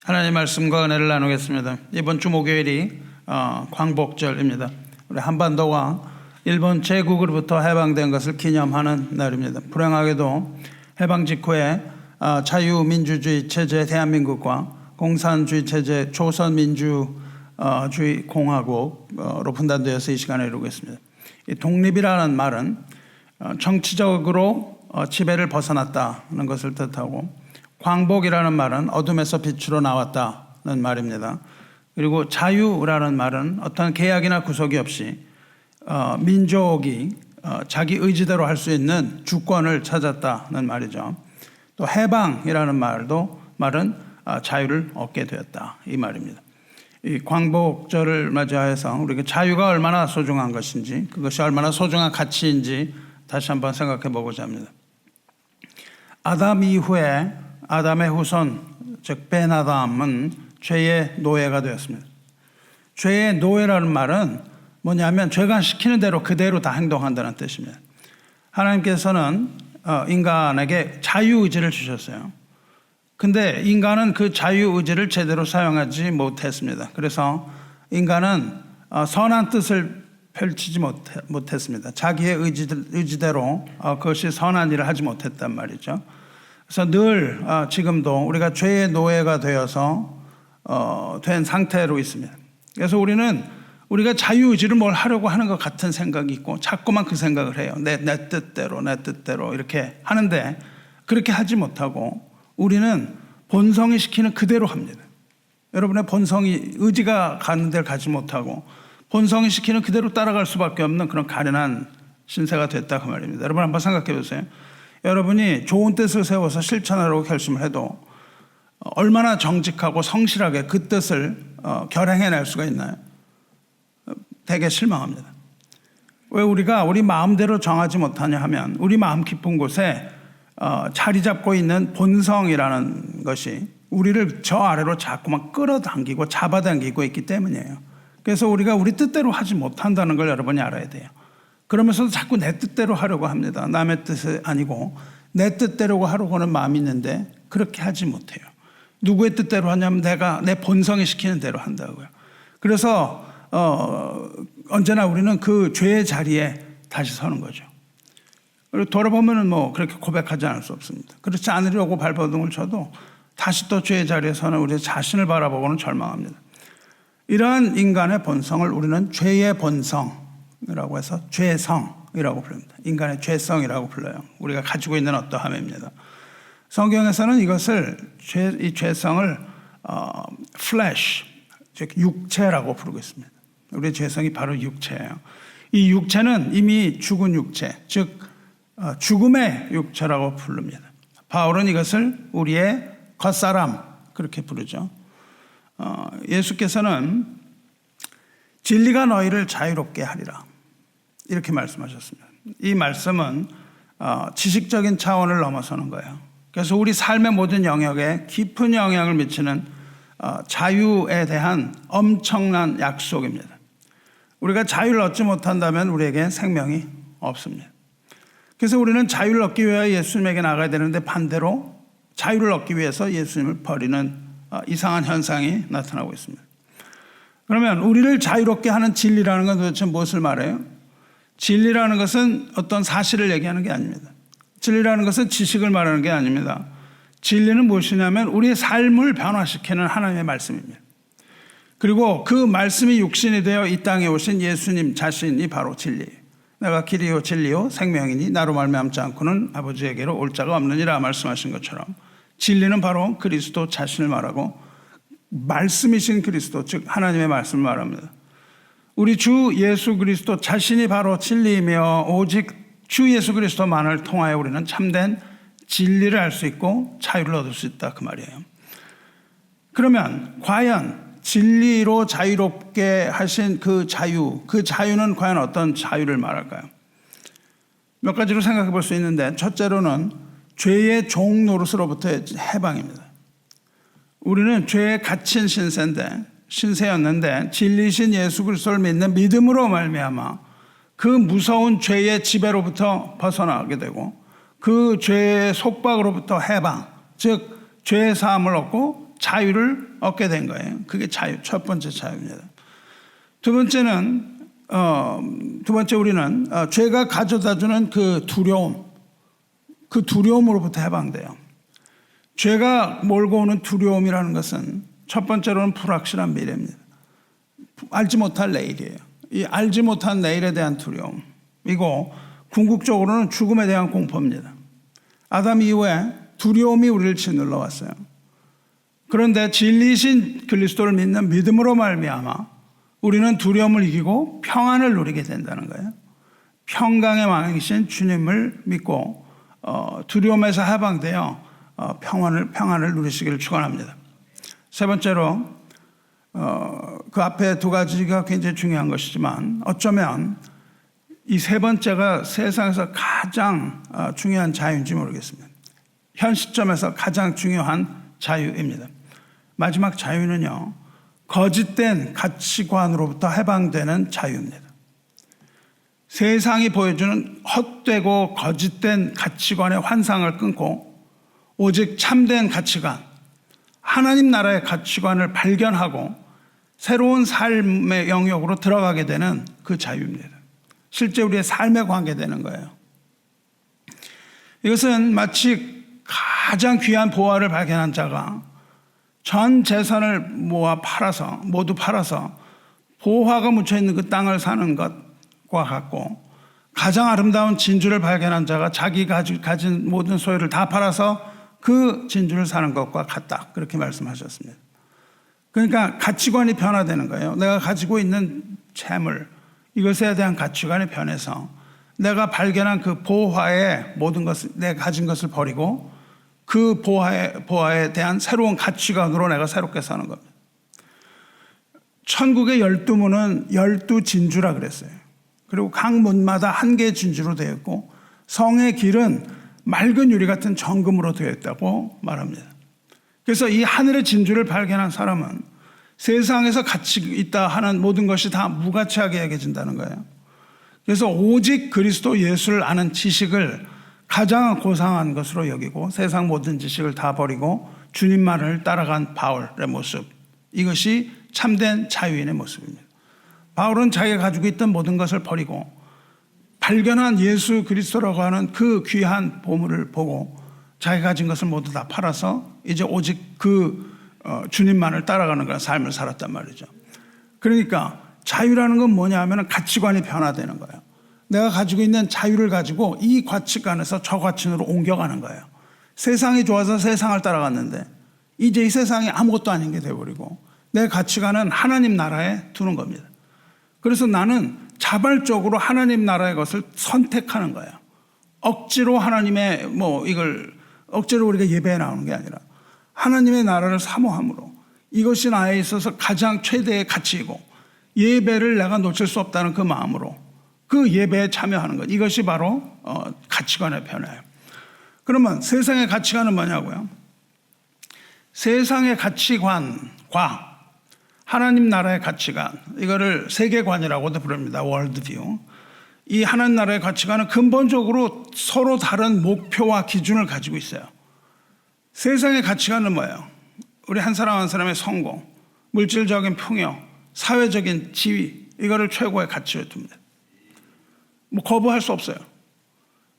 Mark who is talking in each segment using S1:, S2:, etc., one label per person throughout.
S1: 하나님의 말씀과 은혜를 나누겠습니다. 이번 주 목요일이 광복절입니다. 우리 한반도가 일본 제국으로부터 해방된 것을 기념하는 날입니다. 불행하게도 해방 직후에 자유민주주의 체제 대한민국과 공산주의 체제 조선민주주의 공화국으로 분단되어서 이 시간에 이루고 있습니다. 이 독립이라는 말은 정치적으로 지배를 벗어났다는 것을 뜻하고, 광복이라는 말은 어둠에서 빛으로 나왔다는 말입니다. 그리고 자유라는 말은 어떤 계약이나 구속이 없이 민족이 자기 의지대로 할 수 있는 주권을 찾았다는 말이죠. 또 해방이라는 말은 자유를 얻게 되었다, 이 말입니다. 이 광복절을 맞이해서 우리가 자유가 얼마나 소중한 것인지, 그것이 얼마나 소중한 가치인지 다시 한번 생각해 보고자 합니다. 아담 이후에 아담의 후손, 즉 벤아담은 죄의 노예가 되었습니다. 죄의 노예라는 말은 뭐냐면 죄가 시키는 대로 그대로 다 행동한다는 뜻입니다. 하나님께서는 인간에게 자유의지를 주셨어요. 근데 인간은 그 자유의지를 제대로 사용하지 못했습니다. 그래서 인간은 선한 뜻을 펼치지 못했습니다. 자기의 의지대로 그것이 선한 일을 하지 못했단 말이죠. 그래서 늘 지금도 우리가 죄의 노예가 되어서 된 상태로 있습니다. 그래서 우리가 자유의지를 뭘 하려고 하는 것 같은 생각이 있고 자꾸만 그 생각을 해요. 내 뜻대로 이렇게 하는데, 그렇게 하지 못하고 우리는 본성이 시키는 그대로 합니다. 여러분의 본성이 의지가 가는 데를 가지 못하고 본성이 시키는 그대로 따라갈 수밖에 없는 그런 가련한 신세가 됐다, 그 말입니다. 여러분 한번 생각해 보세요. 여러분이 좋은 뜻을 세워서 실천하려고 결심을 해도 얼마나 정직하고 성실하게 그 뜻을 결행해낼 수가 있나요? 되게 실망합니다. 왜 우리가 우리 마음대로 정하지 못하냐 하면, 우리 마음 깊은 곳에 자리 잡고 있는 본성이라는 것이 우리를 저 아래로 자꾸만 끌어당기고 잡아당기고 있기 때문이에요. 그래서 우리가 우리 뜻대로 하지 못한다는 걸 여러분이 알아야 돼요. 그러면서도 자꾸 내 뜻대로 하려고 합니다. 남의 뜻이 아니고 내 뜻대로 하려고 하는 마음이 있는데 그렇게 하지 못해요. 누구의 뜻대로 하냐면 내 본성이 시키는 대로 한다고요. 그래서 언제나 우리는 그 죄의 자리에 다시 서는 거죠. 그리고 돌아보면은 그렇게 고백하지 않을 수 없습니다. 그렇지 않으려고 발버둥을 쳐도 다시 또 죄의 자리에 서는 우리 자신을 바라보고는 절망합니다. 이러한 인간의 본성을 우리는 죄의 본성이라고 해서 죄성이라고 부릅니다. 인간의 죄성이라고 불러요. 우리가 가지고 있는 어떠함입니다. 성경에서는 이 죄성을 flesh, 즉 육체라고 부르고 있습니다. 우리의 죄성이 바로 육체예요. 이 육체는 이미 죽은 육체, 즉 죽음의 육체라고 부릅니다. 바울은 이것을 우리의 겉사람, 그렇게 부르죠. 예수께서는 진리가 너희를 자유롭게 하리라, 이렇게 말씀하셨습니다. 이 말씀은 지식적인 차원을 넘어서는 거예요. 그래서 우리 삶의 모든 영역에 깊은 영향을 미치는 자유에 대한 엄청난 약속입니다. 우리가 자유를 얻지 못한다면 우리에게 생명이 없습니다. 그래서 우리는 자유를 얻기 위해 예수님에게 나가야 되는데, 반대로 자유를 얻기 위해서 예수님을 버리는 이상한 현상이 나타나고 있습니다. 그러면 우리를 자유롭게 하는 진리라는 건 도대체 무엇을 말해요? 진리라는 것은 어떤 사실을 얘기하는 게 아닙니다. 진리라는 것은 지식을 말하는 게 아닙니다. 진리는 무엇이냐면 우리의 삶을 변화시키는 하나님의 말씀입니다. 그리고 그 말씀이 육신이 되어 이 땅에 오신 예수님 자신이 바로 진리예요. 내가 길이요 진리요 생명이니 나로 말미암지 않고는 아버지에게로 올 자가 없느니라 말씀하신 것처럼, 진리는 바로 그리스도 자신을 말하고 말씀이신 그리스도, 즉 하나님의 말씀을 말합니다. 우리 주 예수 그리스도 자신이 바로 진리이며 오직 주 예수 그리스도만을 통하여 우리는 참된 진리를 알 수 있고 자유를 얻을 수 있다, 그 말이에요. 그러면 과연 진리로 자유롭게 하신 그 자유는 과연 어떤 자유를 말할까요? 몇 가지로 생각해 볼 수 있는데, 첫째로는 죄의 종 노릇으로부터의 해방입니다. 우리는 죄에 갇힌 신세였는데 진리신 예수 그리스도를 믿는 믿음으로 말미암아 그 무서운 죄의 지배로부터 벗어나게 되고 그 죄의 속박으로부터 해방, 즉 죄의 사함을 얻고 자유를 얻게 된 거예요. 그게 자유, 첫 번째 자유입니다. 두 번째 우리는 죄가 가져다주는 그 두려움으로부터 해방돼요. 죄가 몰고 오는 두려움이라는 것은 첫 번째로는 불확실한 미래입니다. 알지 못할 내일이에요. 이 알지 못한 내일에 대한 두려움이고 궁극적으로는 죽음에 대한 공포입니다. 아담 이후에 두려움이 우리를 짓눌러 왔어요. 그런데 진리이신 그리스도를 믿는 믿음으로 말미암아 우리는 두려움을 이기고 평안을 누리게 된다는 거예요. 평강의 왕이신 주님을 믿고 두려움에서 해방되어 평안을 누리시기를 축원합니다. 세 번째로 그 앞에 두 가지가 굉장히 중요한 것이지만 어쩌면 이 세 번째가 세상에서 가장 중요한 자유인지 모르겠습니다. 현 시점에서 가장 중요한 자유입니다. 마지막 자유는요, 거짓된 가치관으로부터 해방되는 자유입니다. 세상이 보여주는 헛되고 거짓된 가치관의 환상을 끊고 오직 참된 가치관, 하나님 나라의 가치관을 발견하고 새로운 삶의 영역으로 들어가게 되는 그 자유입니다. 실제 우리의 삶에 관계되는 거예요. 이것은 마치 가장 귀한 보화를 발견한 자가 전 재산을 모두 팔아서 보화가 묻혀있는 그 땅을 사는 것과 같고, 가장 아름다운 진주를 발견한 자가 자기가 가진 모든 소유를 다 팔아서 그 진주를 사는 것과 같다, 그렇게 말씀하셨습니다. 그러니까 가치관이 변화되는 거예요. 내가 가지고 있는 재물, 이것에 대한 가치관이 변해서 내가 발견한 그 보화의 모든 것을, 내가 가진 것을 버리고 그 보화에 대한 새로운 가치관으로 내가 새롭게 사는 겁니다. 천국의 12문은 12진주라 그랬어요. 그리고 각 문마다 한 개의 진주로 되어 있고 성의 길은 맑은 유리 같은 정금으로 되어 있다고 말합니다. 그래서 이 하늘의 진주를 발견한 사람은 세상에서 가치 있다 하는 모든 것이 다 무가치하게 여겨진다는 거예요. 그래서 오직 그리스도 예수를 아는 지식을 가장 고상한 것으로 여기고 세상 모든 지식을 다 버리고 주님만을 따라간 바울의 모습, 이것이 참된 자유인의 모습입니다. 바울은 자기가 가지고 있던 모든 것을 버리고 발견한 예수 그리스도라고 하는 그 귀한 보물을 보고 자기가 가진 것을 모두 다 팔아서 이제 오직 그 주님만을 따라가는 그런 삶을 살았단 말이죠. 그러니까 자유라는 건 뭐냐 하면 가치관이 변화되는 거예요. 내가 가지고 있는 자유를 가지고 이 가치관에서 저 가치관으로 옮겨가는 거예요. 세상이 좋아서 세상을 따라갔는데 이제 이 세상이 아무것도 아닌 게 되어버리고 내 가치관은 하나님 나라에 두는 겁니다. 그래서 나는 자발적으로 하나님 나라의 것을 선택하는 거예요. 억지로 하나님의 이걸 억지로 우리가 예배에 나오는 게 아니라 하나님의 나라를 사모함으로 이것이 나에 있어서 가장 최대의 가치이고 예배를 내가 놓칠 수 없다는 그 마음으로 그 예배에 참여하는 것, 이것이 바로 가치관의 변화예요. 그러면 세상의 가치관은 뭐냐고요? 세상의 가치관과 하나님 나라의 가치관, 이거를 세계관이라고도 부릅니다. 월드뷰. 이 하나님 나라의 가치관은 근본적으로 서로 다른 목표와 기준을 가지고 있어요. 세상의 가치관은 뭐예요? 우리 한 사람 한 사람의 성공, 물질적인 풍요, 사회적인 지위, 이거를 최고의 가치로 둡니다. 거부할 수 없어요.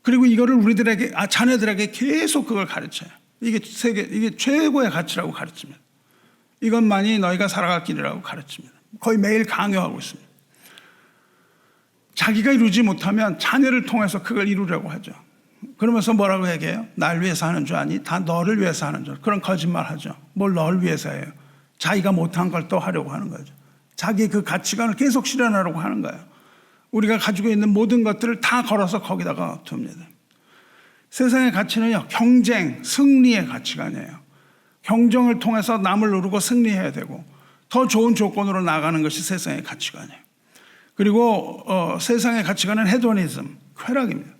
S1: 그리고 이거를 우리들에게, 자녀들에게 계속 그걸 가르쳐요. 이게 최고의 가치라고 가르칩니다. 이것만이 너희가 살아갈 길이라고 가르칩니다. 거의 매일 강요하고 있습니다. 자기가 이루지 못하면 자녀를 통해서 그걸 이루려고 하죠. 그러면서 뭐라고 얘기해요? 날 위해서 하는 줄 아니? 다 너를 위해서 하는 줄. 그런 거짓말 하죠. 뭘 널 위해서 해요? 자기가 못한 걸 또 하려고 하는 거죠. 자기 그 가치관을 계속 실현하려고 하는 거예요. 우리가 가지고 있는 모든 것들을 다 걸어서 거기다가 둡니다. 세상의 가치는요, 경쟁, 승리의 가치관이에요. 경쟁을 통해서 남을 누르고 승리해야 되고 더 좋은 조건으로 나가는 것이 세상의 가치관이에요. 그리고 세상의 가치관은 헤도니즘, 쾌락입니다.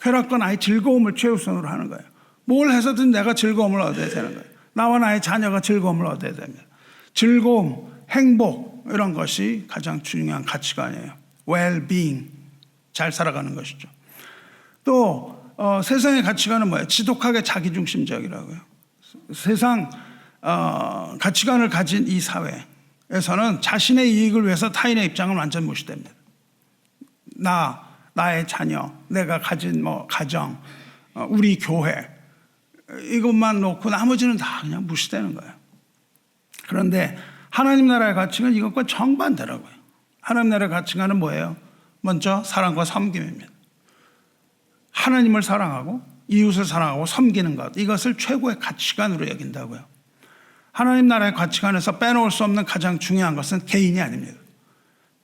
S1: 쾌락과 나의 즐거움을 최우선으로 하는 거예요. 뭘 해서든 내가 즐거움을 얻어야 되는 거예요. 나와 나의 자녀가 즐거움을 얻어야 됩니다. 즐거움, 행복, 이런 것이 가장 중요한 가치관이에요. well-being, 잘 살아가는 것이죠. 또 세상의 가치관은 뭐예요? 지독하게 자기중심적이라고요. 세상 가치관을 가진 이 사회에서는 자신의 이익을 위해서 타인의 입장을 완전 무시됩니다. 나의 자녀, 내가 가진 가정, 우리 교회, 이것만 놓고 나머지는 다 그냥 무시되는 거예요. 그런데 하나님 나라의 가치는 이것과 정반대라고요. 하나님 나라의 가치관은 뭐예요? 먼저 사랑과 섬김입니다. 하나님을 사랑하고 이웃을 사랑하고 섬기는 것, 이것을 최고의 가치관으로 여긴다고요. 하나님 나라의 가치관에서 빼놓을 수 없는 가장 중요한 것은 개인이 아닙니다.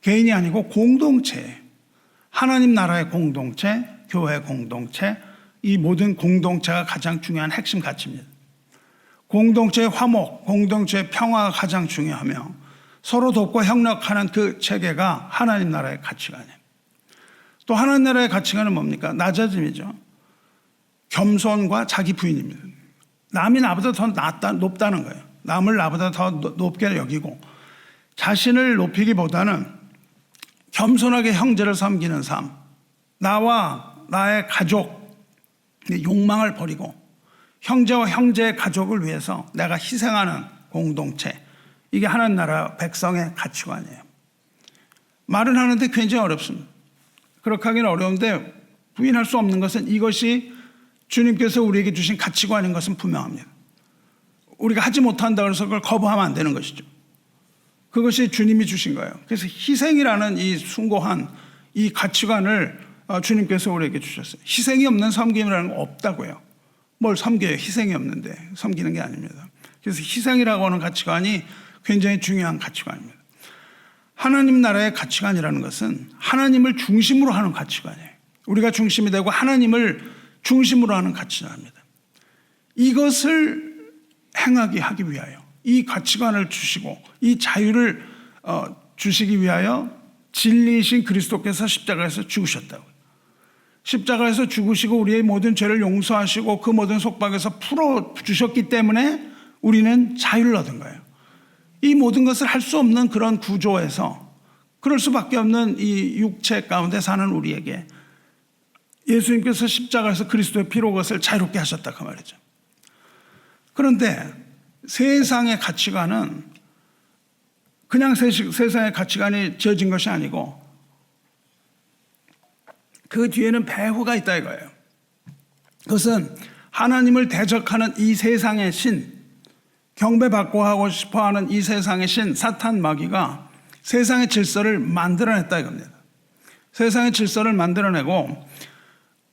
S1: 개인이 아니고 공동체예요. 하나님 나라의 공동체, 교회 공동체, 이 모든 공동체가 가장 중요한 핵심 가치입니다. 공동체의 화목, 공동체의 평화가 가장 중요하며 서로 돕고 협력하는 그 체계가 하나님 나라의 가치관이에요. 또 하나님 나라의 가치관은 뭡니까? 낮아짐이죠. 겸손과 자기 부인입니다. 남이 나보다 더 높다는 거예요. 남을 나보다 더 높게 여기고 자신을 높이기보다는 겸손하게 형제를 섬기는 삶, 나와 나의 가족, 욕망을 버리고 형제와 형제의 가족을 위해서 내가 희생하는 공동체, 이게 하나님 나라 백성의 가치관이에요. 말은 하는데 굉장히 어렵습니다. 그렇게 하기는 어려운데 부인할 수 없는 것은 이것이 주님께서 우리에게 주신 가치관인 것은 분명합니다. 우리가 하지 못한다 그래서 그걸 거부하면 안 되는 것이죠. 그것이 주님이 주신 거예요. 그래서 희생이라는 이 숭고한 이 가치관을 주님께서 우리에게 주셨어요. 희생이 없는 섬김이라는 거 없다고요. 뭘 섬겨요? 희생이 없는데 섬기는 게 아닙니다. 그래서 희생이라고 하는 가치관이 굉장히 중요한 가치관입니다. 하나님 나라의 가치관이라는 것은 하나님을 중심으로 하는 가치관이에요. 우리가 중심이 되고 하나님을 중심으로 하는 가치관입니다. 이것을 하기 위하여 이 가치관을 주시고 이 자유를 주시기 위하여 진리이신 그리스도께서 십자가에서 죽으셨다고요. 십자가에서 죽으시고 우리의 모든 죄를 용서하시고 그 모든 속박에서 풀어주셨기 때문에 우리는 자유를 얻은 거예요. 이 모든 것을 할 수 없는 그런 구조에서 그럴 수밖에 없는 이 육체 가운데 사는 우리에게 예수님께서 십자가에서 그리스도의 피로 그것을 자유롭게 하셨다 그 말이죠. 그런데 세상의 가치관은 그냥 세상의 가치관이 지어진 것이 아니고 그 뒤에는 배후가 있다 이거예요. 그것은 하나님을 대적하는 이 세상의 신, 경배받고 하고 싶어하는 이 세상의 신 사탄 마귀가 세상의 질서를 만들어냈다 이겁니다. 세상의 질서를 만들어내고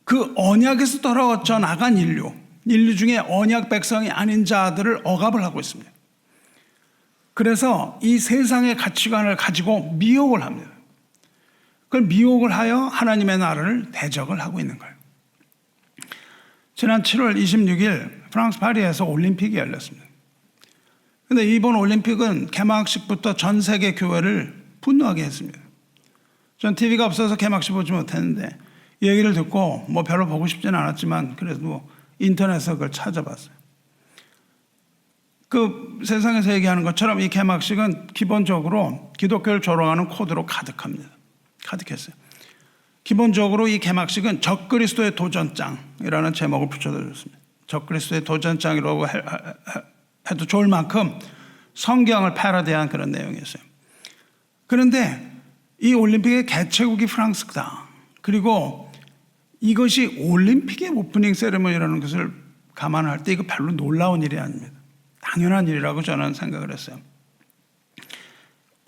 S1: 그 언약에서 떨어져 나간 인류 중에 언약 백성이 아닌 자들을 억압을 하고 있습니다. 그래서 이 세상의 가치관을 가지고 미혹을 합니다. 그걸 미혹을 하여 하나님의 나라를 대적을 하고 있는 거예요. 지난 7월 26일 프랑스 파리에서 올림픽이 열렸습니다. 그런데 이번 올림픽은 개막식부터 전 세계 교회를 분노하게 했습니다. 전 TV가 없어서 개막식 보지 못했는데 이 얘기를 듣고 별로 보고 싶지는 않았지만 그래도 인터넷에서 그걸 찾아봤어요. 그 세상에서 얘기하는 것처럼 이 개막식은 기본적으로 기독교를 조롱하는 코드로 가득합니다. 가득했어요. 기본적으로 이 개막식은 적그리스도의 도전장이라는 제목을 붙여줬습니다. 적그리스도의 도전장이라고 해도 좋을 만큼 성경을 패러디한 그런 내용이었어요. 그런데 이 올림픽의 개최국이 프랑스다. 그리고 이것이 올림픽의 오프닝 세레머니라는 것을 감안할 때 이거 별로 놀라운 일이 아닙니다. 당연한 일이라고 저는 생각을 했어요.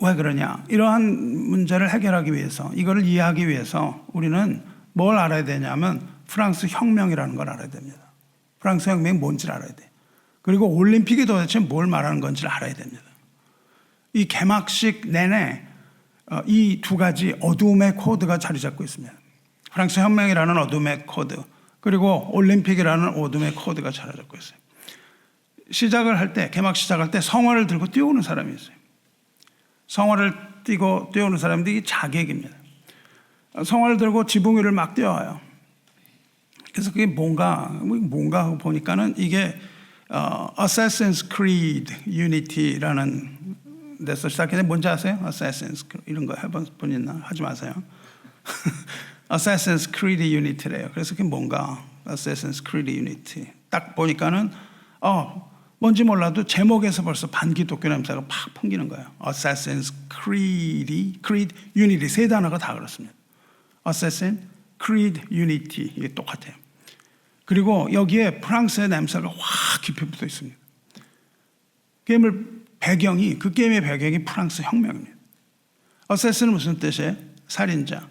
S1: 왜 그러냐? 이러한 문제를 해결하기 위해서, 이거를 이해하기 위해서 우리는 뭘 알아야 되냐면 프랑스 혁명이라는 걸 알아야 됩니다. 프랑스 혁명이 뭔지를 알아야 돼요. 그리고 올림픽이 도대체 뭘 말하는 건지를 알아야 됩니다. 이 개막식 내내 이 두 가지 어두움의 코드가 자리 잡고 있습니다. 프랑스 혁명이라는 어둠의 코드, 그리고 올림픽이라는 어둠의 코드가 자리 잡고 있어요. 시작을 할 때, 개막 시작할 때 성화를 들고 뛰어오는 사람이 있어요. 성화를 띄고 뛰어오는 사람들이 자객입니다. 성화를 들고 지붕 위를 막 뛰어와요. 그래서 그게 뭔가 하고 보니까는 이게 Assassin's Creed Unity라는 데서 시작했는데 뭔지 아세요? Assassin's Creed 이런 거 해본 분 있나? 하지 마세요. Assassin's Creed Unity래요. 그래서 그게 뭔가 Assassin's Creed Unity 딱 보니까는 뭔지 몰라도 제목에서 벌써 반기독교 냄새가 팍 풍기는 거예요. Assassin's Creed, Unity 세 단어가 다 그렇습니다. Assassin, Creed, Unity 이게 똑같아요. 그리고 여기에 프랑스의 냄새가 확 깊이 붙어 있습니다. 게임의 배경이 프랑스 혁명입니다. Assassin은 무슨 뜻이에요? 살인자.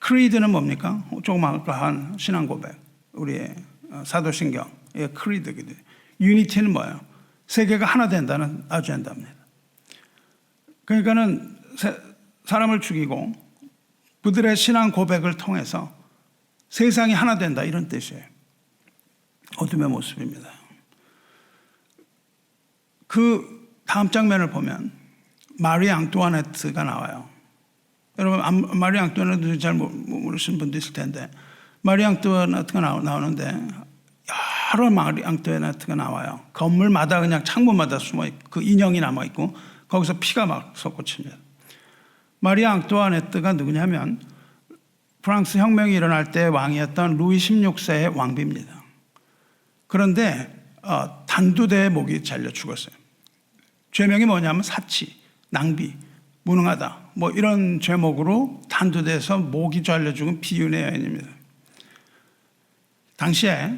S1: Creed는 뭡니까? 조그마한 신앙 고백. 우리의 사도신경의 Creed거든요. Unity는 뭐예요? 세계가 하나 된다는 아젠다입니다. 그러니까는 사람을 죽이고 그들의 신앙 고백을 통해서 세상이 하나 된다 이런 뜻이에요. 어둠의 모습입니다. 그 다음 장면을 보면 마리 앙뚜아네트가 나와요. 여러분 마리 앙뚜아네트 잘 모르시는 분도 있을 텐데 마리 앙뚜아네트가 나오는데 여러 마리 앙뚜아네트가 나와요. 건물마다 그냥 창문마다 숨어 있고 그 인형이 남아 있고 거기서 피가 막 솟구칩니다. 마리 앙뚜아네트가 누구냐면 프랑스 혁명이 일어날 때 왕이었던 루이 16세의 왕비입니다. 그런데 단두대에 목이 잘려 죽었어요. 죄명이 뭐냐면 사치, 낭비, 무능하다 뭐 이런 죄목으로 단두대에서 목이 잘려 죽은 비운의 여인입니다. 당시에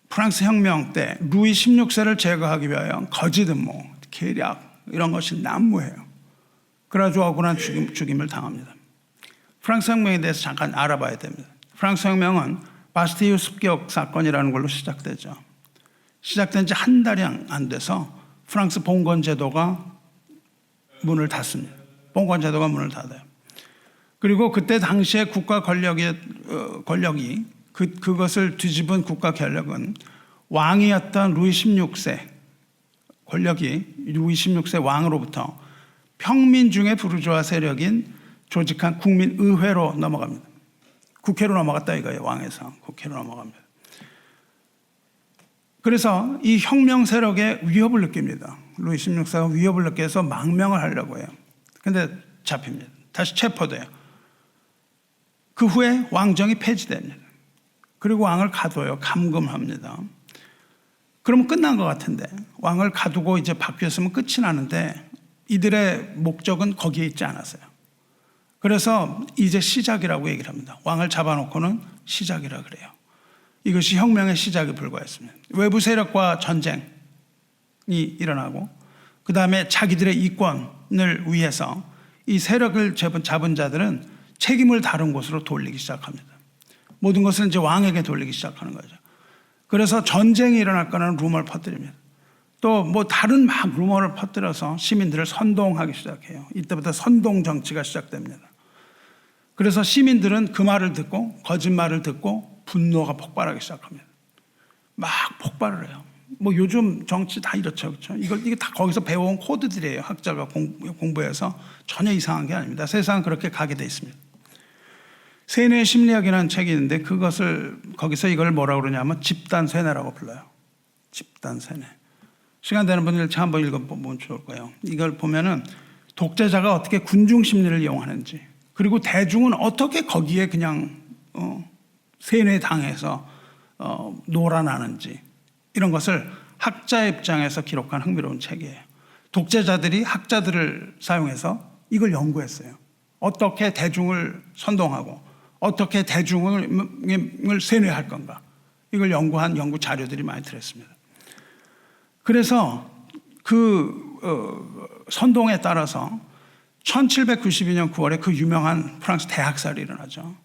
S1: 프랑스 혁명 때 루이 16세를 제거하기 위하여 거짓 음모, 계략 이런 것이 난무해요. 그래가지고 억울한 죽임을 당합니다. 프랑스 혁명에 대해서 잠깐 알아봐야 됩니다. 프랑스 혁명은 바스티유 습격 사건이라는 걸로 시작되죠. 시작된 지 한 달이 안 돼서 프랑스 봉건 제도가 문을 닫습니다. 봉건 제도가 문을 닫아요. 그리고 그때 당시에 국가 권력이 그것을 뒤집은 국가 권력은 왕이었던 루이 16세 권력이 루이 16세 왕으로부터 평민 중의 부르주아 세력인 조직한 국민의회로 넘어갑니다. 국회로 넘어갔다 이거예요. 왕에서 국회로 넘어갑니다. 그래서 이 혁명 세력에 위협을 느낍니다. 루이 16세가 위협을 느껴서 망명을 하려고 해요. 근데 잡힙니다. 다시 체포돼요. 그 후에 왕정이 폐지됩니다. 그리고 왕을 가둬요. 감금합니다. 그러면 끝난 것 같은데 왕을 가두고 이제 바뀌었으면 끝이 나는데 이들의 목적은 거기에 있지 않았어요. 그래서 이제 시작이라고 얘기를 합니다. 왕을 잡아놓고는 시작이라 그래요. 이것이 혁명의 시작에 불과했습니다. 외부 세력과 전쟁이 일어나고 그 다음에 자기들의 이권을 위해서 이 세력을 잡은 자들은 책임을 다른 곳으로 돌리기 시작합니다. 모든 것을 이제 왕에게 돌리기 시작하는 거죠. 그래서 전쟁이 일어날 거라는 루머를 퍼뜨립니다. 또 뭐 다른 막 루머를 퍼뜨려서 시민들을 선동하기 시작해요. 이때부터 선동 정치가 시작됩니다. 그래서 시민들은 그 말을 듣고 거짓말을 듣고 분노가 폭발하기 시작합니다. 막 폭발을 해요. 뭐 요즘 정치 다 이렇죠, 그렇죠? 이게 다 거기서 배워온 코드들이에요. 학자가 공부해서 전혀 이상한 게 아닙니다. 세상은 그렇게 가게 돼 있습니다. 세뇌 심리학이라는 책이 있는데 거기서 이걸 뭐라고 그러냐면 집단 세뇌라고 불러요. 집단 세뇌. 시간 되는 분들 한번 읽어보면 좋을 거예요. 이걸 보면은 독재자가 어떻게 군중 심리를 이용하는지, 그리고 대중은 어떻게 거기에 그냥 세뇌당해서 놀아나는지, 이런 것을 학자의 입장에서 기록한 흥미로운 책이에요. 독재자들이 학자들을 사용해서 이걸 연구했어요. 어떻게 대중을 선동하고 어떻게 대중을 세뇌할 건가, 이걸 연구한 연구 자료들이 많이 들었습니다. 그래서 그 선동에 따라서 1792년 9월에 그 유명한 프랑스 대학살이 일어나죠.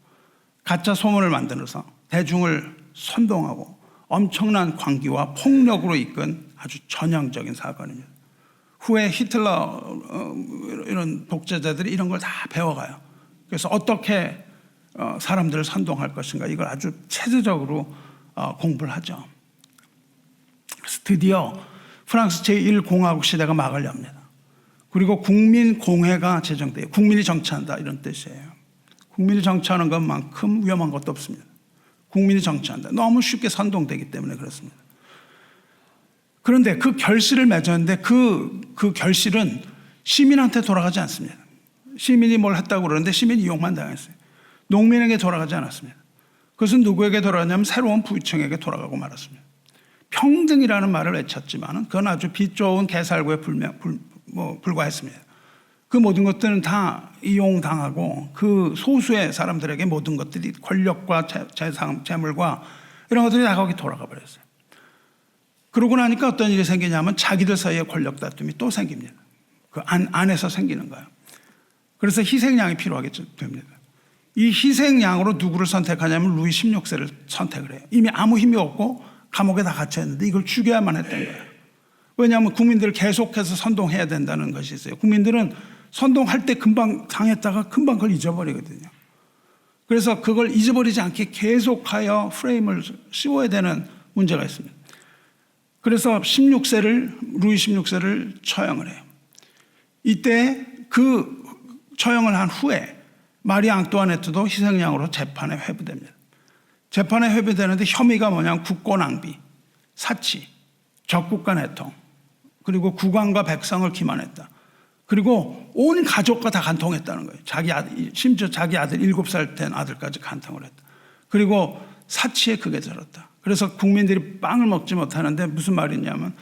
S1: 가짜 소문을 만들어서 대중을 선동하고 엄청난 광기와 폭력으로 이끈 아주 전형적인 사건입니다. 후에 히틀러 이런 독재자들이 이런 걸 다 배워가요. 그래서 어떻게 사람들을 선동할 것인가, 이걸 아주 체계적으로 공부를 하죠. 그래서 드디어 프랑스 제1공화국 시대가 막을 엽니다. 그리고 국민공회가 제정돼요. 국민이 정치한다 이런 뜻이에요. 국민이 정치하는 것만큼 위험한 것도 없습니다. 국민이 정치한다. 너무 쉽게 선동되기 때문에 그렇습니다. 그런데 그 결실을 맺었는데 그 결실은 시민한테 돌아가지 않습니다. 시민이 뭘 했다고 그러는데 시민이 이용만 당했어요. 농민에게 돌아가지 않았습니다. 그것은 누구에게 돌아가냐면 새로운 부유층에게 돌아가고 말았습니다. 평등이라는 말을 외쳤지만 그건 아주 빛 좋은 개살구에 불과했습니다. 그 모든 것들은 다 이용당하고 그 소수의 사람들에게 모든 것들이 권력과 재산, 재물과 이런 것들이 다 거기 돌아가 버렸어요. 그러고 나니까 어떤 일이 생기냐면 자기들 사이에 권력 다툼이 또 생깁니다. 그 안에서 생기는 거예요. 그래서 희생양이 필요하게 됩니다. 이 희생양으로 누구를 선택하냐면 루이 16세를 선택을 해요. 이미 아무 힘이 없고 감옥에 다 갇혀 있는데 이걸 죽여야만 했던 거예요. 왜냐하면 국민들을 계속해서 선동해야 된다는 것이 있어요. 국민들은 선동할 때 금방 당했다가 금방 그걸 잊어버리거든요. 그래서 그걸 잊어버리지 않게 계속하여 프레임을 씌워야 되는 문제가 있습니다. 그래서 루이 16세를 처형을 해요. 이때 그 처형을 한 후에 마리 앙뚜아네트도 희생양으로 재판에 회부됩니다. 재판에 회부되는데 혐의가 뭐냐면 국고 낭비, 사치, 적국간 해통, 그리고 국왕과 백성을 기만했다. 그리고 온 가족과 다 간통했다는 거예요. 심지어 자기 아들 7살 된 아들까지 간통을 했다. 그리고 사치에 크게 절었다. 그래서 국민들이 빵을 먹지 못하는데 무슨 말이냐면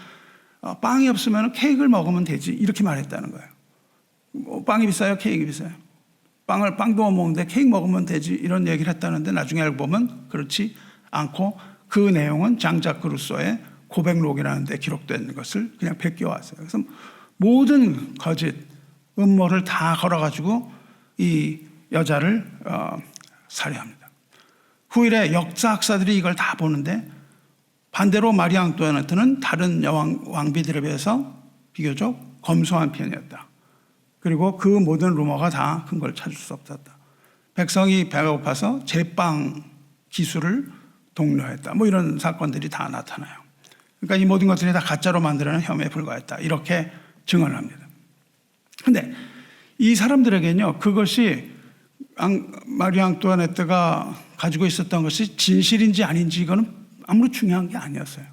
S1: 빵이 없으면 케이크를 먹으면 되지 이렇게 말했다는 거예요. 빵이 비싸요? 케이크 비싸요? 빵도 못 먹는데 케이크 먹으면 되지 이런 얘기를 했다는데 나중에 알고 보면 그렇지 않고 그 내용은 장자크 루소의 고백록이라는 데 기록된 것을 그냥 베껴왔어요. 그래서 모든 거짓, 음모를 다 걸어가지고 이 여자를 살해합니다. 후일에 역사학사들이 이걸 다 보는데 반대로 마리 앙뚜아네트는 다른 왕비들에 비해서 비교적 검소한 편이었다. 그리고 그 모든 루머가 다 큰 걸 찾을 수 없었다. 백성이 배가 고파서 제빵 기술을 독려했다. 뭐 이런 사건들이 다 나타나요. 그러니까 이 모든 것들이 다 가짜로 만들어낸 혐의에 불과했다. 이렇게 증언을 합니다. 그런데 이 사람들에게는요, 그것이 마리 앙뚜아네트가 가지고 있었던 것이 진실인지 아닌지 이거는 아무리 중요한 게 아니었어요.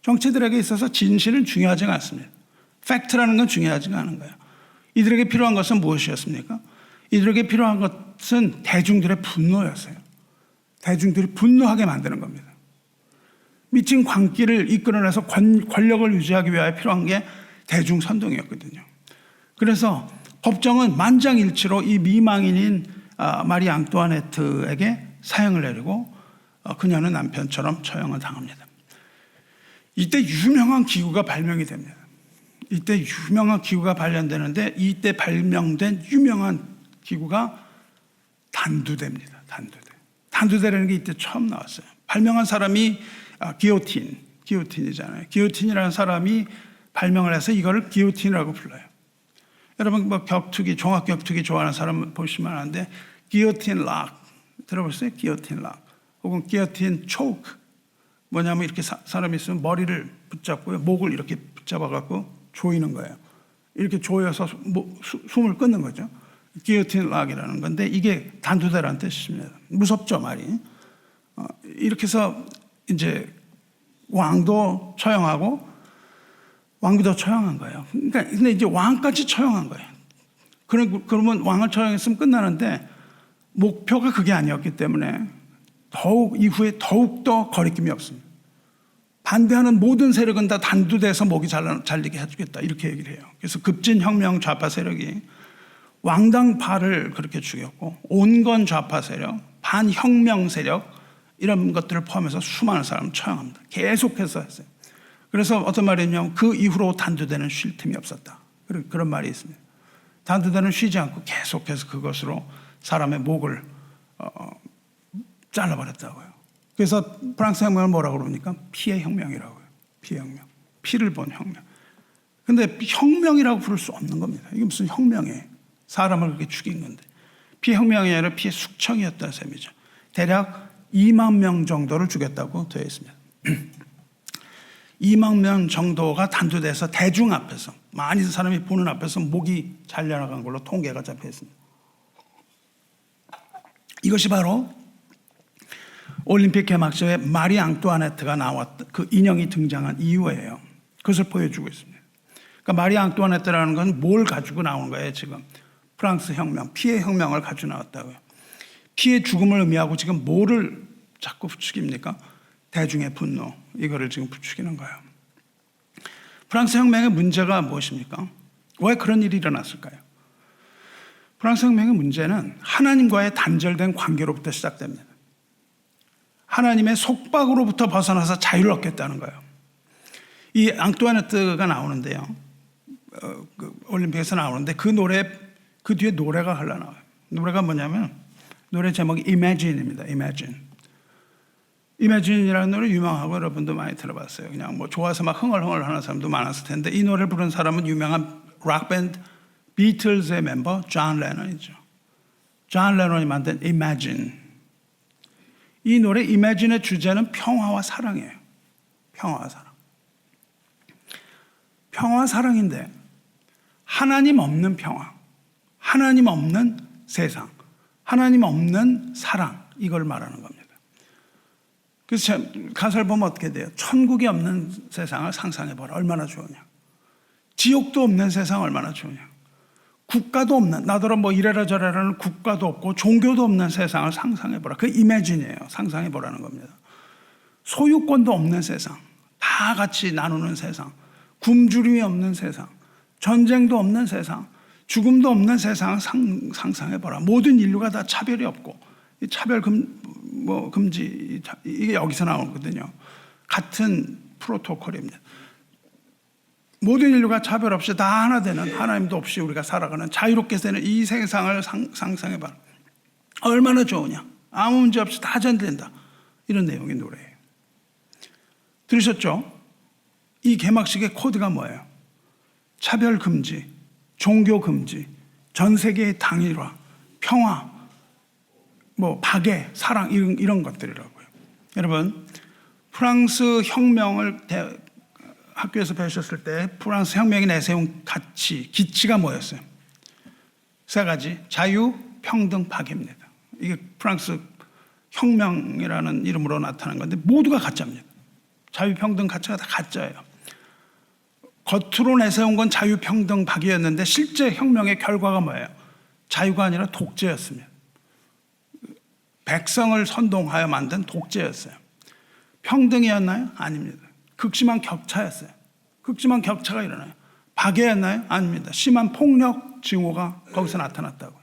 S1: 정치들에게 있어서 진실은 중요하지가 않습니다. 팩트라는 건 중요하지가 않은 거예요. 이들에게 필요한 것은 무엇이었습니까? 이들에게 필요한 것은 대중들의 분노였어요. 대중들이 분노하게 만드는 겁니다. 미친 광기를 이끌어내서 권력을 유지하기 위하여 필요한 게 대중 선동이었거든요. 그래서 법정은 만장일치로 이 미망인인 마리 앙뚜아네트에게 사형을 내리고 그녀는 남편처럼 처형을 당합니다. 이때 유명한 기구가 발명이 됩니다. 이때 유명한 기구가 발견되는데 이때 발명된 유명한 기구가 단두대입니다. 단두대라는 게 이때 처음 나왔어요. 발명한 사람이 기요틴이잖아요. 기요틴이라는 사람이 발명을 해서 이걸 기요틴이라고 불러요. 여러분 뭐 종합 격투기 좋아하는 사람 보시면 아는데 기요틴 락 들어보셨어요? 기요틴 락 혹은 기요틴 초크 뭐냐면 이렇게 사람이 있으면 머리를 붙잡고요, 목을 이렇게 붙잡아갖고 조이는 거예요. 이렇게 조여서 숨을 끊는 거죠. 기요틴 락이라는 건데 이게 단두대라는 뜻입니다. 무섭죠 말이. 이렇게 해서 이제 왕도 처형하고 왕비도 처형한 거예요. 그러니까 근데 이제 왕까지 처형한 거예요. 그러면 왕을 처형했으면 끝나는데 목표가 그게 아니었기 때문에 이후에 더욱더 거리낌이 없습니다. 반대하는 모든 세력은 다 단두대에서 목이 잘리게 해주겠다 이렇게 얘기를 해요. 그래서 급진혁명 좌파 세력이 왕당파를 그렇게 죽였고 온건 좌파 세력, 반혁명 세력 이런 것들을 포함해서 수많은 사람을 처형합니다. 계속해서 했어요. 그래서 어떤 말이 있냐면 그 이후로 단두대는 쉴 틈이 없었다. 그런 말이 있습니다. 단두대는 쉬지 않고 계속해서 그것으로 사람의 목을 잘라버렸다고요. 그래서 프랑스 혁명을 뭐라고 그럽니까? 피해 혁명이라고요. 피해 혁명. 피를 본 혁명. 근데 혁명이라고 부를 수 없는 겁니다. 이게 무슨 혁명이에요. 사람을 그렇게 죽인 건데. 피해 혁명이 아니라 피해 숙청이었다는 셈이죠. 대략 2만 명 정도를 죽였다고 되어 있습니다. 2만 명 정도가 단두대에서 대중 앞에서 많은 사람이 보는 앞에서 목이 잘려나간 걸로 통계가 잡혀 있습니다. 이것이 바로 올림픽 개막식에 마리 앙뚜아네트가 나왔다. 그 인형이 등장한 이유예요. 그것을 보여주고 있습니다. 그러니까 마리 앙뚜아네트라는 건 뭘 가지고 나온 거예요, 지금? 프랑스 혁명, 피해 혁명을 가지고 나왔다고요. 피해 죽음을 의미하고 지금 뭐를 자꾸 부추깁니까? 대중의 분노, 이거를 지금 부추기는 거예요. 프랑스 혁명의 문제가 무엇입니까? 왜 그런 일이 일어났을까요? 프랑스 혁명의 문제는 하나님과의 단절된 관계로부터 시작됩니다. 하나님의 속박으로부터 벗어나서 자유를 얻겠다는 거예요. 이 앙뚜아네트가 나오는데요. 올림픽에서 나오는데 그 뒤에 노래가 흘러나와요. 노래가 뭐냐면 노래 제목이 Imagine입니다. Imagine이라는 노래 유명하고 여러분도 많이 들어봤어요. 그냥 뭐 좋아서 막 흥얼흥얼 하는 사람도 많았을 텐데 이 노래를 부른 사람은 유명한 락밴드 비틀즈의 멤버 존 레논이죠. 존 레논이 만든 Imagine. 이 노래 Imagine의 주제는 평화와 사랑이에요. 평화와 사랑. 평화와 사랑인데 하나님 없는 평화, 하나님 없는 세상, 하나님 없는 사랑, 이걸 말하는 겁니다. 그래서 가사를 보면 어떻게 돼요? 천국이 없는 세상을 상상해봐라. 얼마나 좋으냐. 지옥도 없는 세상 얼마나 좋으냐. 국가도 없는, 나더러 뭐 이래라 저래라는 국가도 없고 종교도 없는 세상을 상상해보라. 그 이미지네요. 상상해보라는 겁니다. 소유권도 없는 세상, 다 같이 나누는 세상, 굶주림이 없는 세상, 전쟁도 없는 세상, 죽음도 없는 세상을 상상해보라. 모든 인류가 다 차별이 없고, 이 차별 금지, 이게 여기서 나오거든요. 같은 프로토콜입니다. 모든 인류가 차별 없이 다 하나 되는, 하나님도 없이 우리가 살아가는 자유롭게 되는 이 세상을 상상해봐라. 얼마나 좋으냐. 아무 문제 없이 다 잘 된다. 이런 내용의 노래예요. 들으셨죠? 이 개막식의 코드가 뭐예요? 차별 금지, 종교 금지, 전 세계의 당일화, 평화, 뭐 박애, 사랑, 이런 것들이라고요. 여러분, 프랑스 혁명을 학교에서 배우셨을 때 프랑스 혁명이 내세운 기치가 뭐였어요? 세 가지. 자유, 평등, 박애입니다. 이게 프랑스 혁명이라는 이름으로 나타난 건데 모두가 가짜입니다. 자유, 평등, 가짜가 다 가짜예요. 겉으로 내세운 건 자유, 평등, 박애였는데 실제 혁명의 결과가 뭐예요? 자유가 아니라 독재였습니다. 백성을 선동하여 만든 독재였어요. 평등이었나요? 아닙니다. 극심한 격차였어요. 극심한 격차가 일어나요. 박애였나요? 아닙니다. 심한 폭력 증오가 거기서 나타났다고요.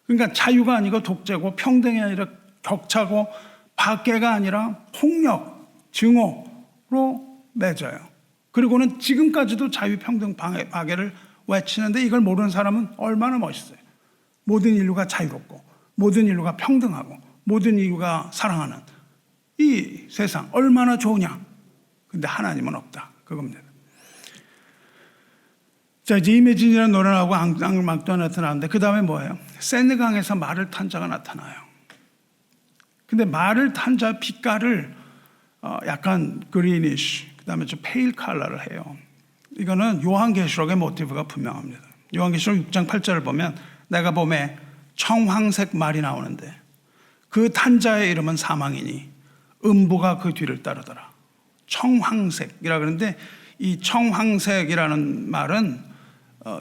S1: 그러니까 자유가 아니고 독재고, 평등이 아니라 격차고, 박애가 아니라 폭력, 증오로 맺어요. 그리고는 지금까지도 자유, 평등, 박애를 외치는데 이걸 모르는 사람은 얼마나 멋있어요. 모든 인류가 자유롭고, 모든 인류가 평등하고, 모든 인류가 사랑하는 이 세상 얼마나 좋으냐. 근데 하나님은 없다. 그겁니다. 자, 이제 이미진이라는 노래 나오고 앙뚜아네트 나타나는데 그 다음에 뭐예요? 세느강에서 말을 탄 자가 나타나요. 근데 말을 탄 자 빛깔을 약간 그리니쉬, 그 다음에 좀 페일 컬러를 해요. 이거는 요한계시록의 모티브가 분명합니다. 요한계시록 6장 8절을 보면 내가 봄에 청황색 말이 나오는데 그 탄 자의 이름은 사망이니 음부가 그 뒤를 따르더라. 청황색이라 그러는데 이 청황색이라는 말은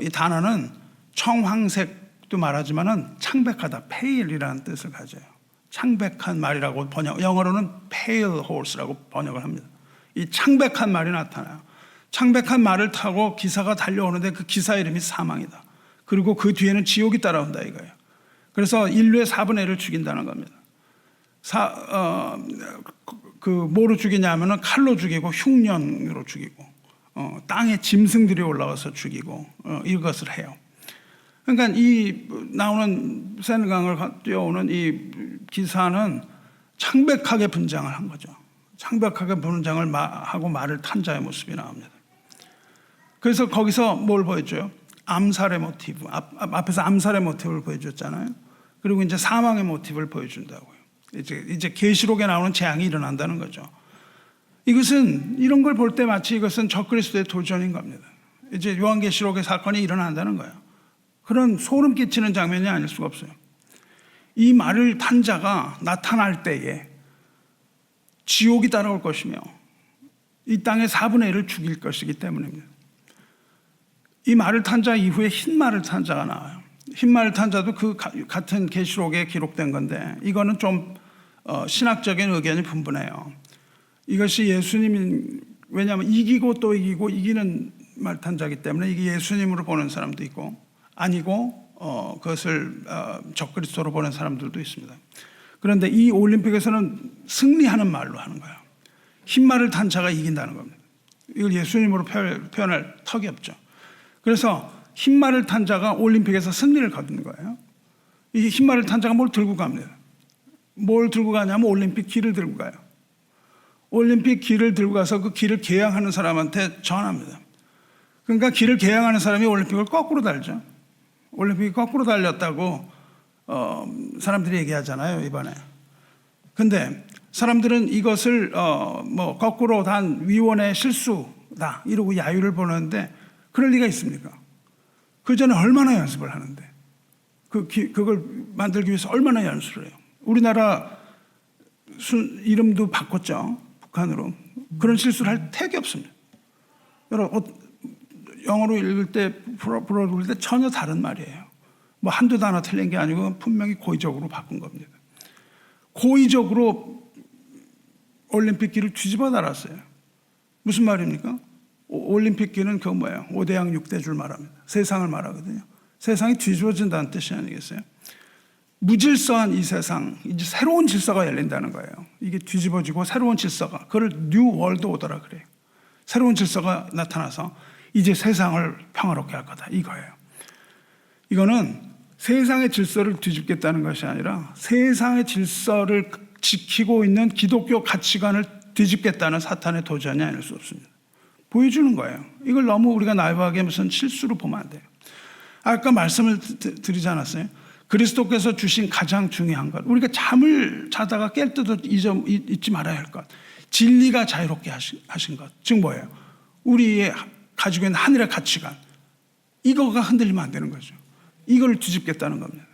S1: 이 단어는 청황색도 말하지만은 창백하다, pale이라는 뜻을 가져요. 창백한 말이라고 영어로는 pale horse라고 번역을 합니다. 이 창백한 말이 나타나요. 창백한 말을 타고 기사가 달려오는데 그 기사 이름이 사망이다. 그리고 그 뒤에는 지옥이 따라온다 이거예요. 그래서 인류의 4분의 1을 죽인다는 겁니다. 뭐로 죽이냐면은 칼로 죽이고 흉년으로 죽이고 땅에 짐승들이 올라와서 죽이고 이것을 해요. 그러니까 이 나오는 세느강을 뛰어오는 이 기사는 창백하게 분장을 한 거죠. 창백하게 분장을 하고 말을 탄 자의 모습이 나옵니다. 그래서 거기서 뭘 보여줘요? 암살의 모티브. 앞에서 암살의 모티브를 보여줬잖아요. 그리고 이제 사망의 모티브를 보여준다고요. 이제 계시록에 나오는 재앙이 일어난다는 거죠. 이것은 이런 걸 볼 때 마치 이것은 적그리스도의 도전인 겁니다. 이제 요한계시록의 사건이 일어난다는 거예요. 그런 소름 끼치는 장면이 아닐 수가 없어요. 이 말을 탄 자가 나타날 때에 지옥이 따라올 것이며 이 땅의 4분의 1을 죽일 것이기 때문입니다. 이 말을 탄 자 이후에 흰 말을 탄 자가 나와요. 흰 말을 탄 자도 그 같은 계시록에 기록된 건데 이거는 좀 신학적인 의견이 분분해요. 이것이 예수님인, 왜냐하면 이기고 또 이기고 이기는 말탄자이기 때문에 이게 예수님으로 보는 사람도 있고 아니고 그것을 적그리스도로 보는 사람들도 있습니다. 그런데 이 올림픽에서는 승리하는 말로 하는 거예요. 흰말을 탄 자가 이긴다는 겁니다. 이걸 예수님으로 표현할 턱이 없죠. 그래서 흰말을 탄 자가 올림픽에서 승리를 거두는 거예요. 이 흰말을 탄 자가 뭘 들고 갑니다. 뭘 들고 가냐면 올림픽 길을 들고 가요. 올림픽 길을 들고 가서 그 길을 개항하는 사람한테 전합니다. 그러니까 길을 개항하는 사람이 올림픽을 거꾸로 달죠. 올림픽이 거꾸로 달렸다고 사람들이 얘기하잖아요, 이번에. 근데 사람들은 이것을 뭐 거꾸로 단 위원의 실수다 이러고 야유를 보는데 그럴 리가 있습니까? 그 전에 얼마나 연습을 하는데 그걸 만들기 위해서 얼마나 연습을 해요. 우리나라 이름도 바꿨죠, 북한으로. 그런 실수를 할 택이 없습니다. 여러분 영어로 읽을 때 불어 부를 때 전혀 다른 말이에요. 뭐 한두 단어 틀린 게 아니고 분명히 고의적으로 바꾼 겁니다. 고의적으로 올림픽 길을 뒤집어 달았어요. 무슨 말입니까? 올림픽 길은 그 뭐예요? 5대양 6대줄 말합니다. 세상을 말하거든요. 세상이 뒤집어진다는 뜻이 아니겠어요? 무질서한 이 세상, 이제 새로운 질서가 열린다는 거예요. 이게 뒤집어지고 새로운 질서가, 그걸 뉴 월드 오더라 그래요. 새로운 질서가 나타나서 이제 세상을 평화롭게 할 거다 이거예요. 이거는 세상의 질서를 뒤집겠다는 것이 아니라 세상의 질서를 지키고 있는 기독교 가치관을 뒤집겠다는 사탄의 도전이 아닐 수 없습니다. 보여주는 거예요. 이걸 너무 우리가 나이브하게 무슨 실수로 보면 안 돼요. 아까 말씀을 드리지 않았어요? 그리스도께서 주신 가장 중요한 것, 우리가 잠을 자다가 깰 때도 잊지 말아야 할 것, 진리가 자유롭게 하신 것, 즉 뭐예요? 우리의 가지고 있는 하늘의 가치관, 이거가 흔들리면 안 되는 거죠. 이걸 뒤집겠다는 겁니다.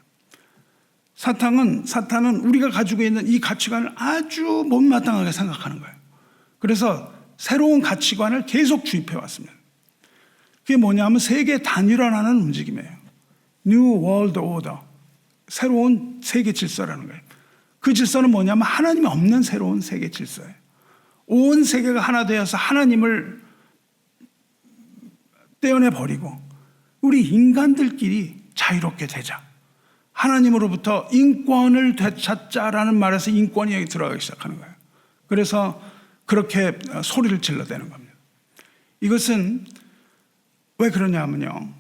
S1: 사탄은 우리가 가지고 있는 이 가치관을 아주 못마땅하게 생각하는 거예요. 그래서 새로운 가치관을 계속 주입해 왔습니다. 그게 뭐냐면 세계 단일화라는 움직임이에요. New World Order, 새로운 세계 질서라는 거예요. 그 질서는 뭐냐면 하나님이 없는 새로운 세계 질서예요. 온 세계가 하나 되어서 하나님을 떼어내버리고 우리 인간들끼리 자유롭게 되자. 하나님으로부터 인권을 되찾자라는 말에서 인권이 여기 들어가기 시작하는 거예요. 그래서 그렇게 소리를 질러대는 겁니다. 이것은 왜 그러냐면요.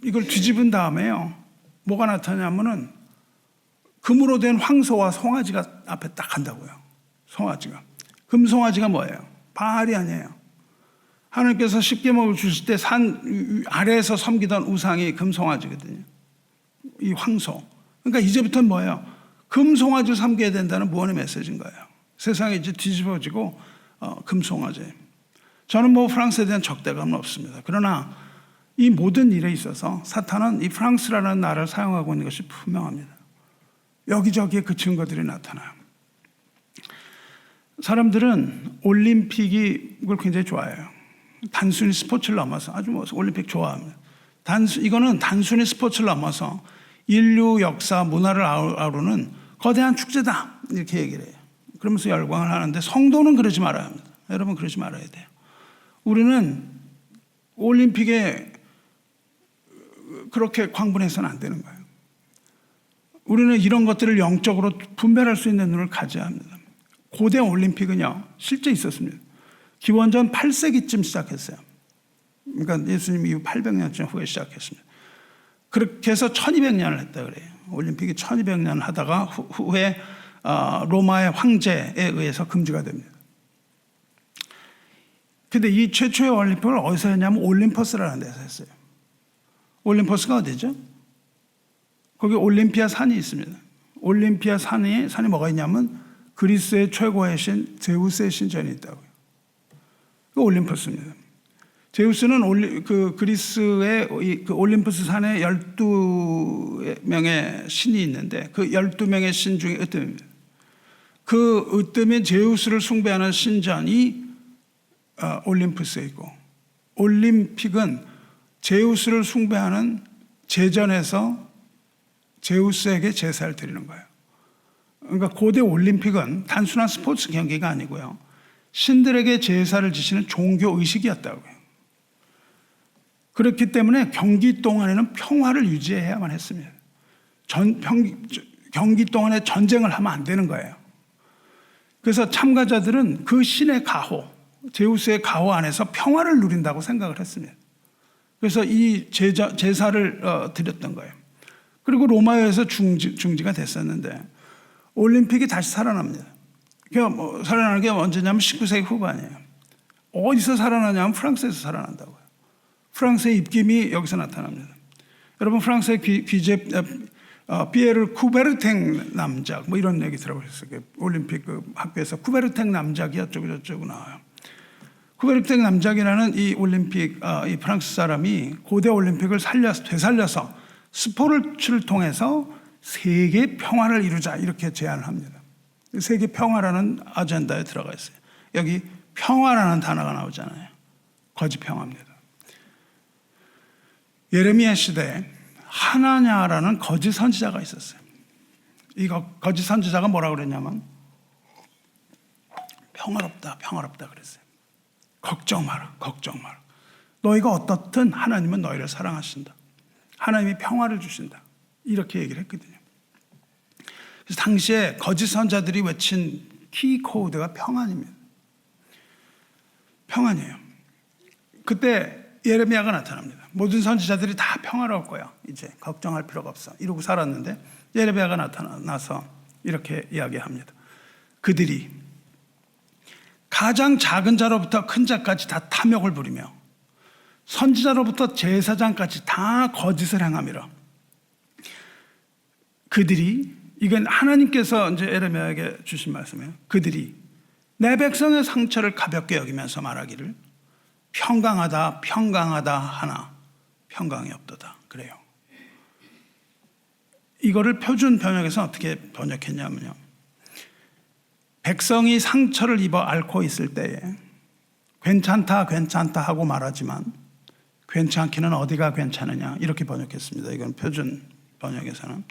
S1: 이걸 뒤집은 다음에요. 뭐가 나타나냐면은 금으로 된 황소와 송아지가 앞에 딱 한다고요. 송아지가. 금송아지가 뭐예요? 바알이 아니에요. 하나님께서 십계명을 주실 때 산 아래에서 섬기던 우상이 금송아지거든요. 이 황소. 그러니까 이제부터는 뭐예요? 금송아지를 섬겨야 된다는 무언의 메시지인 거예요. 세상이 이제 뒤집어지고 금송아지. 저는 뭐 프랑스에 대한 적대감은 없습니다. 그러나 이 모든 일에 있어서 사탄은 이 프랑스라는 나라를 사용하고 있는 것이 분명합니다. 여기저기에 그 증거들이 나타나요. 사람들은 올림픽을 굉장히 좋아해요. 단순히 스포츠를 넘어서 아주 뭐 올림픽 좋아합니다. 이거는 단순히 스포츠를 넘어서 인류 역사, 문화를 아우르는 거대한 축제다 이렇게 얘기를 해요. 그러면서 열광을 하는데 성도는 그러지 말아야 합니다. 여러분 그러지 말아야 돼요. 우리는 올림픽에 그렇게 광분해서는 안 되는 거예요. 우리는 이런 것들을 영적으로 분별할 수 있는 눈을 가져야 합니다. 고대 올림픽은요 실제 있었습니다. 기원전 8세기쯤 시작했어요. 그러니까 예수님 이후 800년쯤 후에 시작했습니다. 그렇게 해서 1200년을 했다 그래요. 올림픽이 1200년 하다가 후에 로마의 황제에 의해서 금지가 됩니다. 근데 이 최초의 올림픽을 어디서 했냐면 올림퍼스라는 데서 했어요. 올림퍼스가 어디죠? 거기 올림피아 산이 있습니다. 올림피아 산이 뭐가 있냐면 그리스의 최고의 신 제우스의 신전이 있다고요. 그 올림퍼스입니다. 제우스는 그리스의 그 올림푸스 산에 12명의 신이 있는데 그 12명의 신 중에 으뜸입니다. 그 으뜸인 제우스를 숭배하는 신전이 올림푸스에 있고, 올림픽은 제우스를 숭배하는 제전에서 제우스에게 제사를 드리는 거예요. 그러니까 고대 올림픽은 단순한 스포츠 경기가 아니고요. 신들에게 제사를 지시는 종교 의식이었다고요. 그렇기 때문에 경기 동안에는 평화를 유지해야만 했습니다. 경기 동안에 전쟁을 하면 안 되는 거예요. 그래서 참가자들은 그 신의 가호, 제우스의 가호 안에서 평화를 누린다고 생각을 했습니다. 그래서 이 제사를 드렸던 거예요. 그리고 로마에서 중지가 됐었는데 올림픽이 다시 살아납니다. 살아나는 게 언제냐면 19세기 후반이에요. 어디서 살아나냐면 프랑스에서 살아난다고요. 프랑스의 입김이 여기서 나타납니다. 여러분 프랑스의 귀재 피에르 쿠베르탱 남작 뭐 이런 얘기 들어보셨어요? 올림픽 그 학교에서 쿠베르탱 남작이 어쩌고 나와요. 쿠베르탱 남작이라는 이 올림픽 이 프랑스 사람이 고대 올림픽을 되살려서 스포츠를 통해서 세계 평화를 이루자 이렇게 제안을 합니다. 세계 평화라는 아젠다에 들어가 있어요. 여기 평화라는 단어가 나오잖아요. 거짓 평화입니다. 예레미야 시대에 하나냐라는 거짓 선지자가 있었어요. 이 거짓 선지자가 뭐라고 그랬냐면 평화롭다 그랬어요. 걱정 마라. 너희가 어떻든 하나님은 너희를 사랑하신다. 하나님이 평화를 주신다. 이렇게 얘기를 했거든요. 그래서 당시에 거짓 선자들이 외친 키 코드가 평안입니다. 평안이에요. 그때 예레미야가 나타납니다. 모든 선지자들이 다 평화로울 거야. 이제 걱정할 필요가 없어. 이러고 살았는데 예레미야가 나타나서 이렇게 이야기합니다. 그들이 가장 작은 자로부터 큰 자까지 다 탐욕을 부리며 선지자로부터 제사장까지 다 거짓을 행함이라. 그들이, 이건 하나님께서 이제 예레미야에게 주신 말씀이에요. 그들이 내 백성의 상처를 가볍게 여기면서 말하기를 평강하다 하나 평강이 없도다. 그래요. 이거를 표준 번역에서 어떻게 번역했냐면요. 백성이 상처를 입어 앓고 있을 때에 괜찮다 하고 말하지만 괜찮기는 어디가 괜찮으냐 이렇게 번역했습니다. 이건 표준 번역에서는.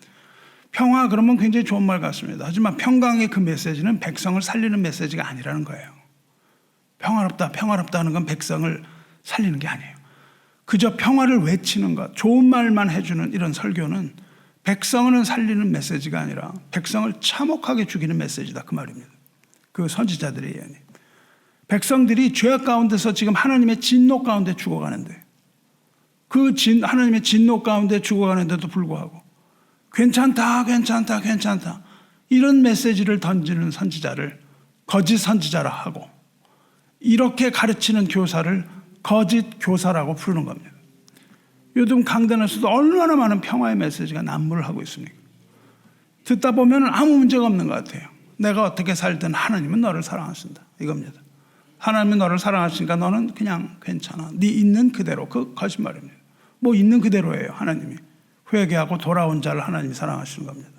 S1: 평화 그러면 굉장히 좋은 말 같습니다. 하지만 평강의 그 메시지는 백성을 살리는 메시지가 아니라는 거예요. 평화롭다는 건 백성을 살리는 게 아니에요. 그저 평화를 외치는 것, 좋은 말만 해주는 이런 설교는 백성을 살리는 메시지가 아니라 백성을 참혹하게 죽이는 메시지다 그 말입니다. 그 선지자들의 예언이. 백성들이 죄악 가운데서 지금 하나님의 진노 가운데 죽어가는데 하나님의 진노 가운데 죽어가는데도 불구하고 괜찮다 이런 메시지를 던지는 선지자를 거짓 선지자라 하고 이렇게 가르치는 교사를 거짓 교사라고 부르는 겁니다. 요즘 강단에서도 얼마나 많은 평화의 메시지가 난무를 하고 있습니까? 듣다 보면 아무 문제가 없는 것 같아요. 내가 어떻게 살든 하나님은 너를 사랑하신다 이겁니다. 하나님은 너를 사랑하시니까 너는 그냥 괜찮아. 네 있는 그대로. 그 거짓말입니다. 뭐 있는 그대로예요. 하나님이 회개하고 돌아온 자를 하나님이 사랑하시는 겁니다.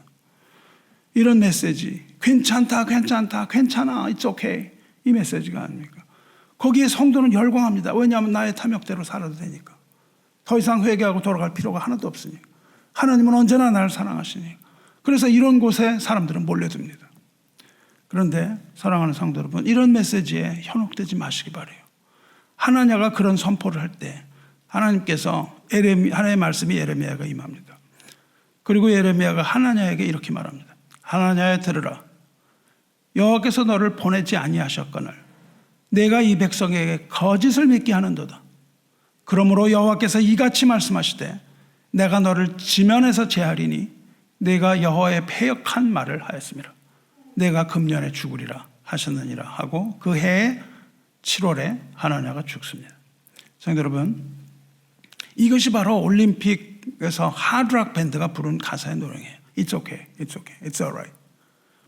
S1: 이런 메시지 괜찮다 괜찮아 it's okay 이 메시지가 아닙니까? 거기에 성도는 열광합니다. 왜냐하면 나의 탐욕대로 살아도 되니까. 더 이상 회개하고 돌아갈 필요가 하나도 없으니까. 하나님은 언제나 나를 사랑하시니까. 그래서 이런 곳에 사람들은 몰려듭니다. 그런데 사랑하는 성도 여러분, 이런 메시지에 현혹되지 마시기 바라요. 하나냐가 그런 선포를 할 때 하나님께서 하나님의 말씀이 예레미야가 임합니다. 그리고 예레미야가 하나냐에게 이렇게 말합니다. 하나냐에 들으라. 여호와께서 너를 보내지 아니하셨거늘 내가 이 백성에게 거짓을 믿게 하는도다. 그러므로 여호와께서 이같이 말씀하시되 내가 너를 지면에서 제하리니 내가 여호와의 패역한 말을 하였습니다. 내가 금년에 죽으리라 하셨느니라 하고 그 해의 7월에 하나냐가 죽습니다. 성도 여러분, 이것이 바로 올림픽에서 하드락 밴드가 부른 가사의 노래예요. It's okay, it's alright.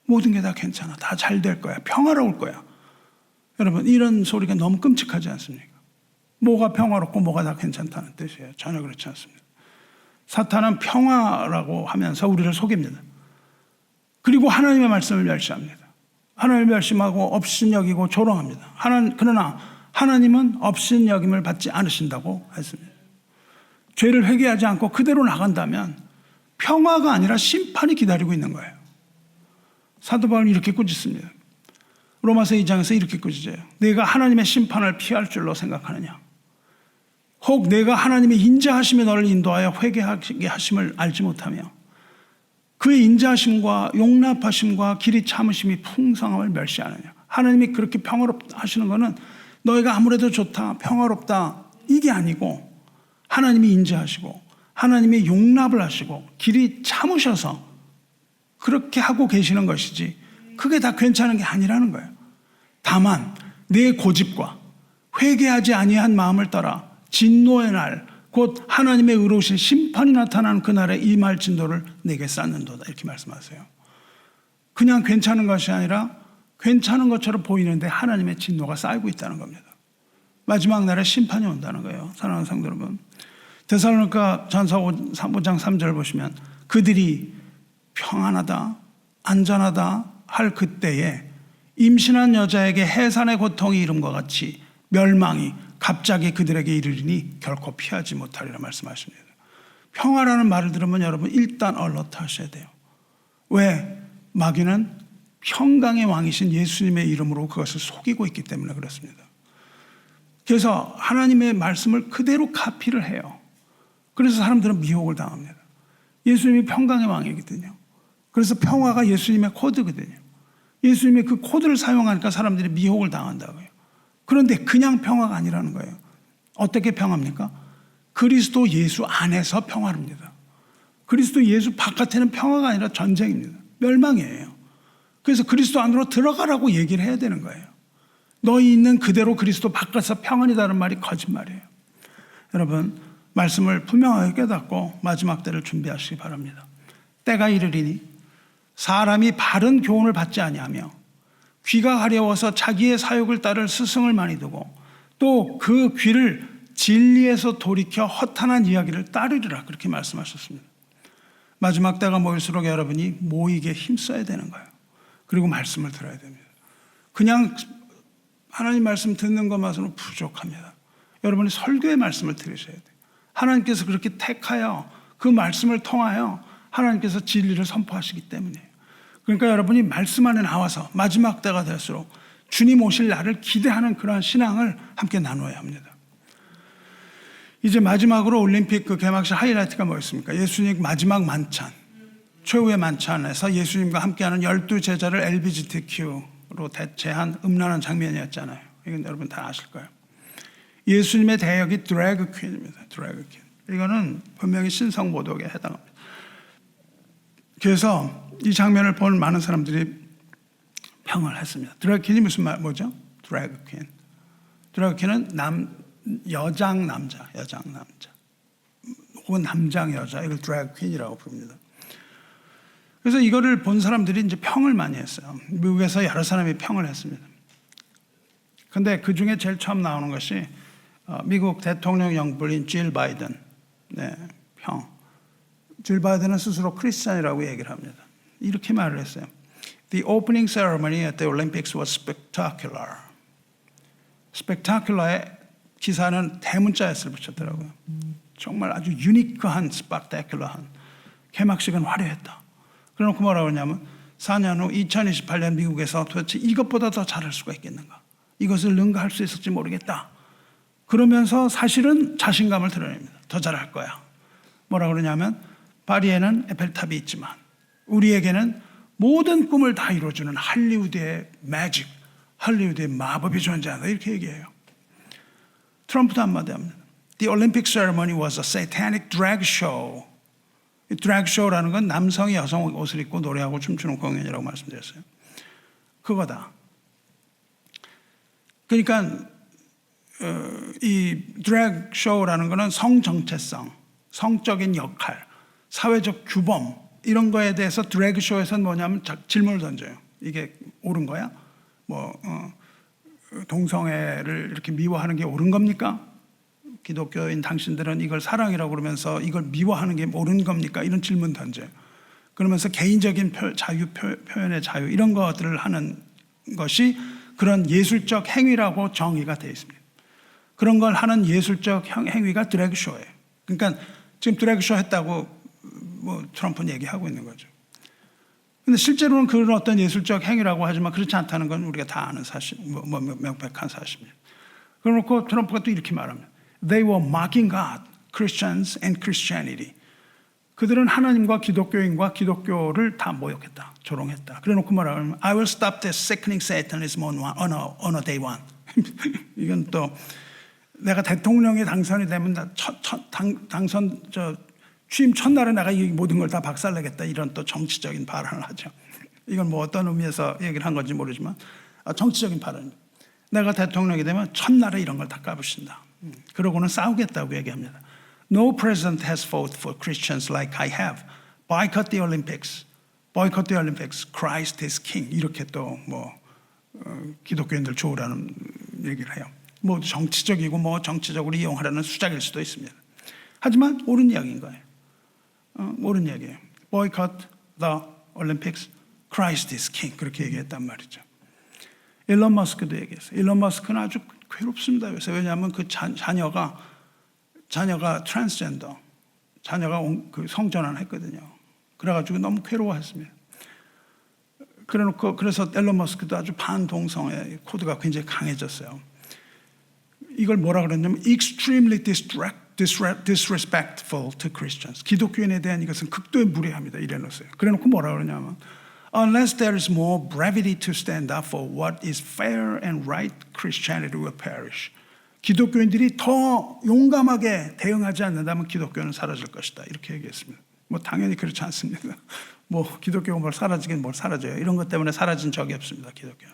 S1: 모든 게 다 괜찮아. 다 잘 될 거야. 평화로울 거야. 여러분, 이런 소리가 너무 끔찍하지 않습니까? 뭐가 평화롭고 뭐가 다 괜찮다는 뜻이에요. 전혀 그렇지 않습니다. 사탄은 평화라고 하면서 우리를 속입니다. 그리고 하나님의 말씀을 멸시합니다. 하나님을 멸시하고 업신여기고 조롱합니다. 그러나 하나님은 업신여김을 받지 않으신다고 했습니다. 죄를 회개하지 않고 그대로 나간다면 평화가 아니라 심판이 기다리고 있는 거예요. 사도 바울은 이렇게 꾸짖습니다. 로마서 2장에서 이렇게 꾸짖어요. 내가 하나님의 심판을 피할 줄로 생각하느냐? 혹 내가 하나님의 인자하심에 너를 인도하여 회개하게 하심을 알지 못하며 그의 인자하심과 용납하심과 길이 참으심이 풍성함을 멸시하느냐? 하나님이 그렇게 평화롭다 하시는 것은 너희가 아무래도 좋다, 평화롭다 이게 아니고 하나님이 인자하시고 하나님이 용납을 하시고 길이 참으셔서 그렇게 하고 계시는 것이지 그게 다 괜찮은 게 아니라는 거예요. 다만 내 고집과 회개하지 아니한 마음을 따라 진노의 날 곧 하나님의 의로우신 심판이 나타나는 그날에 임할 진도를 내게 쌓는도다 이렇게 말씀하세요. 그냥 괜찮은 것이 아니라 괜찮은 것처럼 보이는데 하나님의 진노가 쌓이고 있다는 겁니다. 마지막 날에 심판이 온다는 거예요. 사랑하는 성도 여러분, 데살로니가 전서 5장 3절 보시면 그들이 평안하다 안전하다 할 그때에 임신한 여자에게 해산의 고통이 이름과 같이 멸망이 갑자기 그들에게 이르리니 결코 피하지 못하리라 말씀하십니다. 평화라는 말을 들으면 여러분 일단 얼러트 하셔야 돼요. 왜? 마귀는 평강의 왕이신 예수님의 이름으로 그것을 속이고 있기 때문에 그렇습니다. 그래서 하나님의 말씀을 그대로 카피를 해요. 그래서 사람들은 미혹을 당합니다. 예수님이 평강의 왕이거든요. 그래서 평화가 예수님의 코드거든요. 예수님이 그 코드를 사용하니까 사람들이 미혹을 당한다고요. 그런데 그냥 평화가 아니라는 거예요. 어떻게 평화입니까? 그리스도 예수 안에서 평화입니다. 그리스도 예수 바깥에는 평화가 아니라 전쟁입니다. 멸망이에요. 그래서 그리스도 안으로 들어가라고 얘기를 해야 되는 거예요. 너희 있는 그대로 그리스도 바깥에서 평안이다는 말이 거짓말이에요. 여러분 말씀을 분명하게 깨닫고 마지막 때를 준비하시기 바랍니다. 때가 이르리니 사람이 바른 교훈을 받지 아니하며 귀가 가려워서 자기의 사욕을 따를 스승을 많이 두고 또 그 귀를 진리에서 돌이켜 허탄한 이야기를 따르리라 그렇게 말씀하셨습니다. 마지막 때가 모일수록 여러분이 모이게 힘써야 되는 거예요. 그리고 말씀을 들어야 됩니다. 그냥 하나님 말씀 듣는 것만으로는 부족합니다. 여러분이 설교의 말씀을 들으셔야 돼요. 하나님께서 그렇게 택하여 그 말씀을 통하여 하나님께서 진리를 선포하시기 때문이에요. 그러니까 여러분이 말씀 안에 나와서 마지막 때가 될수록 주님 오실 날을 기대하는 그러한 신앙을 함께 나누어야 합니다. 이제 마지막으로 올림픽 그 개막식 하이라이트가 뭐였습니까? 예수님 마지막 만찬, 최후의 만찬에서 예수님과 함께하는 12제자를 LGBTQ로 대체한 음란한 장면이었잖아요. 이건 여러분 다 아실 거예요. 예수님의 대역이 드래그 퀸입니다. 드래그 퀸. 이거는 분명히 신성모독에 해당합니다. 그래서 이 장면을 본 많은 사람들이 평을 했습니다. 드래그 퀸이 무슨 말, 뭐죠? 드래그 퀸. 드래그 퀸은 여장 남자 혹은 남장 여자, 이걸 드래그 퀸이라고 부릅니다. 그래서 이거를 본 사람들이 이제 평을 많이 했어요. 미국에서 여러 사람이 평을 했습니다. 근데 그 중에 제일 처음 나오는 것이 미국 대통령 영부인 질 바이든, 평. 질 바이든은 스스로 크리스찬이라고 얘기를 합니다. 이렇게 말을 했어요. The opening ceremony at the Olympics was spectacular. spectacular의 기사는 대문자 S를 붙였더라고요. 정말 아주 유니크한, spectacular한. 개막식은 화려했다. 그래놓고 뭐라고 하냐면 4년 후 2028년 미국에서 도대체 이것보다 더 잘할 수가 있겠는가? 이것을 능가할 수 있을지 모르겠다. 그러면서 사실은 자신감을 드러냅니다. 더 잘할 거야. 뭐라고 그러냐면 파리에는 에펠탑이 있지만 우리에게는 모든 꿈을 다 이루어주는 할리우드의 매직, 할리우드의 마법이 존재한다. 이렇게 얘기해요. 트럼프도 한마디 합니다. The Olympic ceremony was a satanic drag show. 이 드래그 쇼라는 건 남성이 여성 옷을 입고 노래하고 춤추는 공연이라고 말씀드렸어요. 그거다. 그러니까 이 드래그 쇼라는 거는 성 정체성, 성적인 역할, 사회적 규범 이런 거에 대해서 드래그 쇼에서는 뭐냐면 질문을 던져요. 이게 옳은 거야? 동성애를 이렇게 미워하는 게 옳은 겁니까? 기독교인 당신들은 이걸 사랑이라고 그러면서 이걸 미워하는 게 옳은 겁니까? 이런 질문 던져요. 그러면서 개인적인 자유, 표현의 자유 이런 것들을 하는 것이 그런 예술적 행위라고 정의가 되어 있습니다. 그런 걸 하는 예술적 행위가 드래그 쇼예요. 그러니까 지금 드래그 쇼 했다고 트럼프는 얘기하고 있는 거죠. 근데 실제로는 그런 어떤 예술적 행위라고 하지만 그렇지 않다는 건 우리가 다 아는 사실, 명백한 사실입니다. 그러놓고 트럼프가 또 이렇게 말합니다. They were mocking God, Christians and Christianity. 그들은 하나님과 기독교인과 기독교를 다 모욕했다, 조롱했다. 그래놓고 말하면 I will stop this sickening Satanism on a day one. 이건 또 내가 대통령이 당선이 되면 취임 첫날에 내가 이 모든 걸 다 박살내겠다, 이런 또 정치적인 발언을 하죠. 이건 뭐 어떤 의미에서 얘기를 한 건지 모르지만 정치적인 발언입니다. 내가 대통령이 되면 첫날에 이런 걸 다 까부신다. 그러고는 싸우겠다고 얘기합니다. No president has fought for Christians like I have. Boycott the Olympics. Boycott the Olympics. Christ is King. 이렇게 또 뭐 기독교인들 좋으라는 얘기를 해요. 뭐 정치적이고 뭐 정치적으로 이용하라는 수작일 수도 있습니다. 하지만 옳은 이야기인 거예요. 옳은 이야기예요. Boycott the Olympics. Christ is King. 그렇게 얘기했단 말이죠. 일론 머스크도 얘기했어요. 일론 머스크는 아주 괴롭습니다. 그래서 왜냐하면 그 자녀가 트랜스젠더, 자녀가 그 성전환 했거든요. 그래가지고 너무 괴로워했습니다. 그래서 일론 머스크도 아주 반동성애 코드가 굉장히 강해졌어요. 이걸 뭐라 그랬냐면 extremely disrespectful to Christians. 기독교인에 대한 이것은 극도의 무례합니다. 이래놓았어요. 그래놓고 뭐라 그러냐면 unless there is more brevity to stand up for what is fair and right, Christianity will perish. 기독교인들이 더 용감하게 대응하지 않는다면 기독교는 사라질 것이다. 이렇게 얘기했습니다. 뭐 당연히 그렇지 않습니다. 뭐 기독교가 뭘 사라지긴 뭘 사라져요. 이런 것 때문에 사라진 적이 없습니다. 기독교.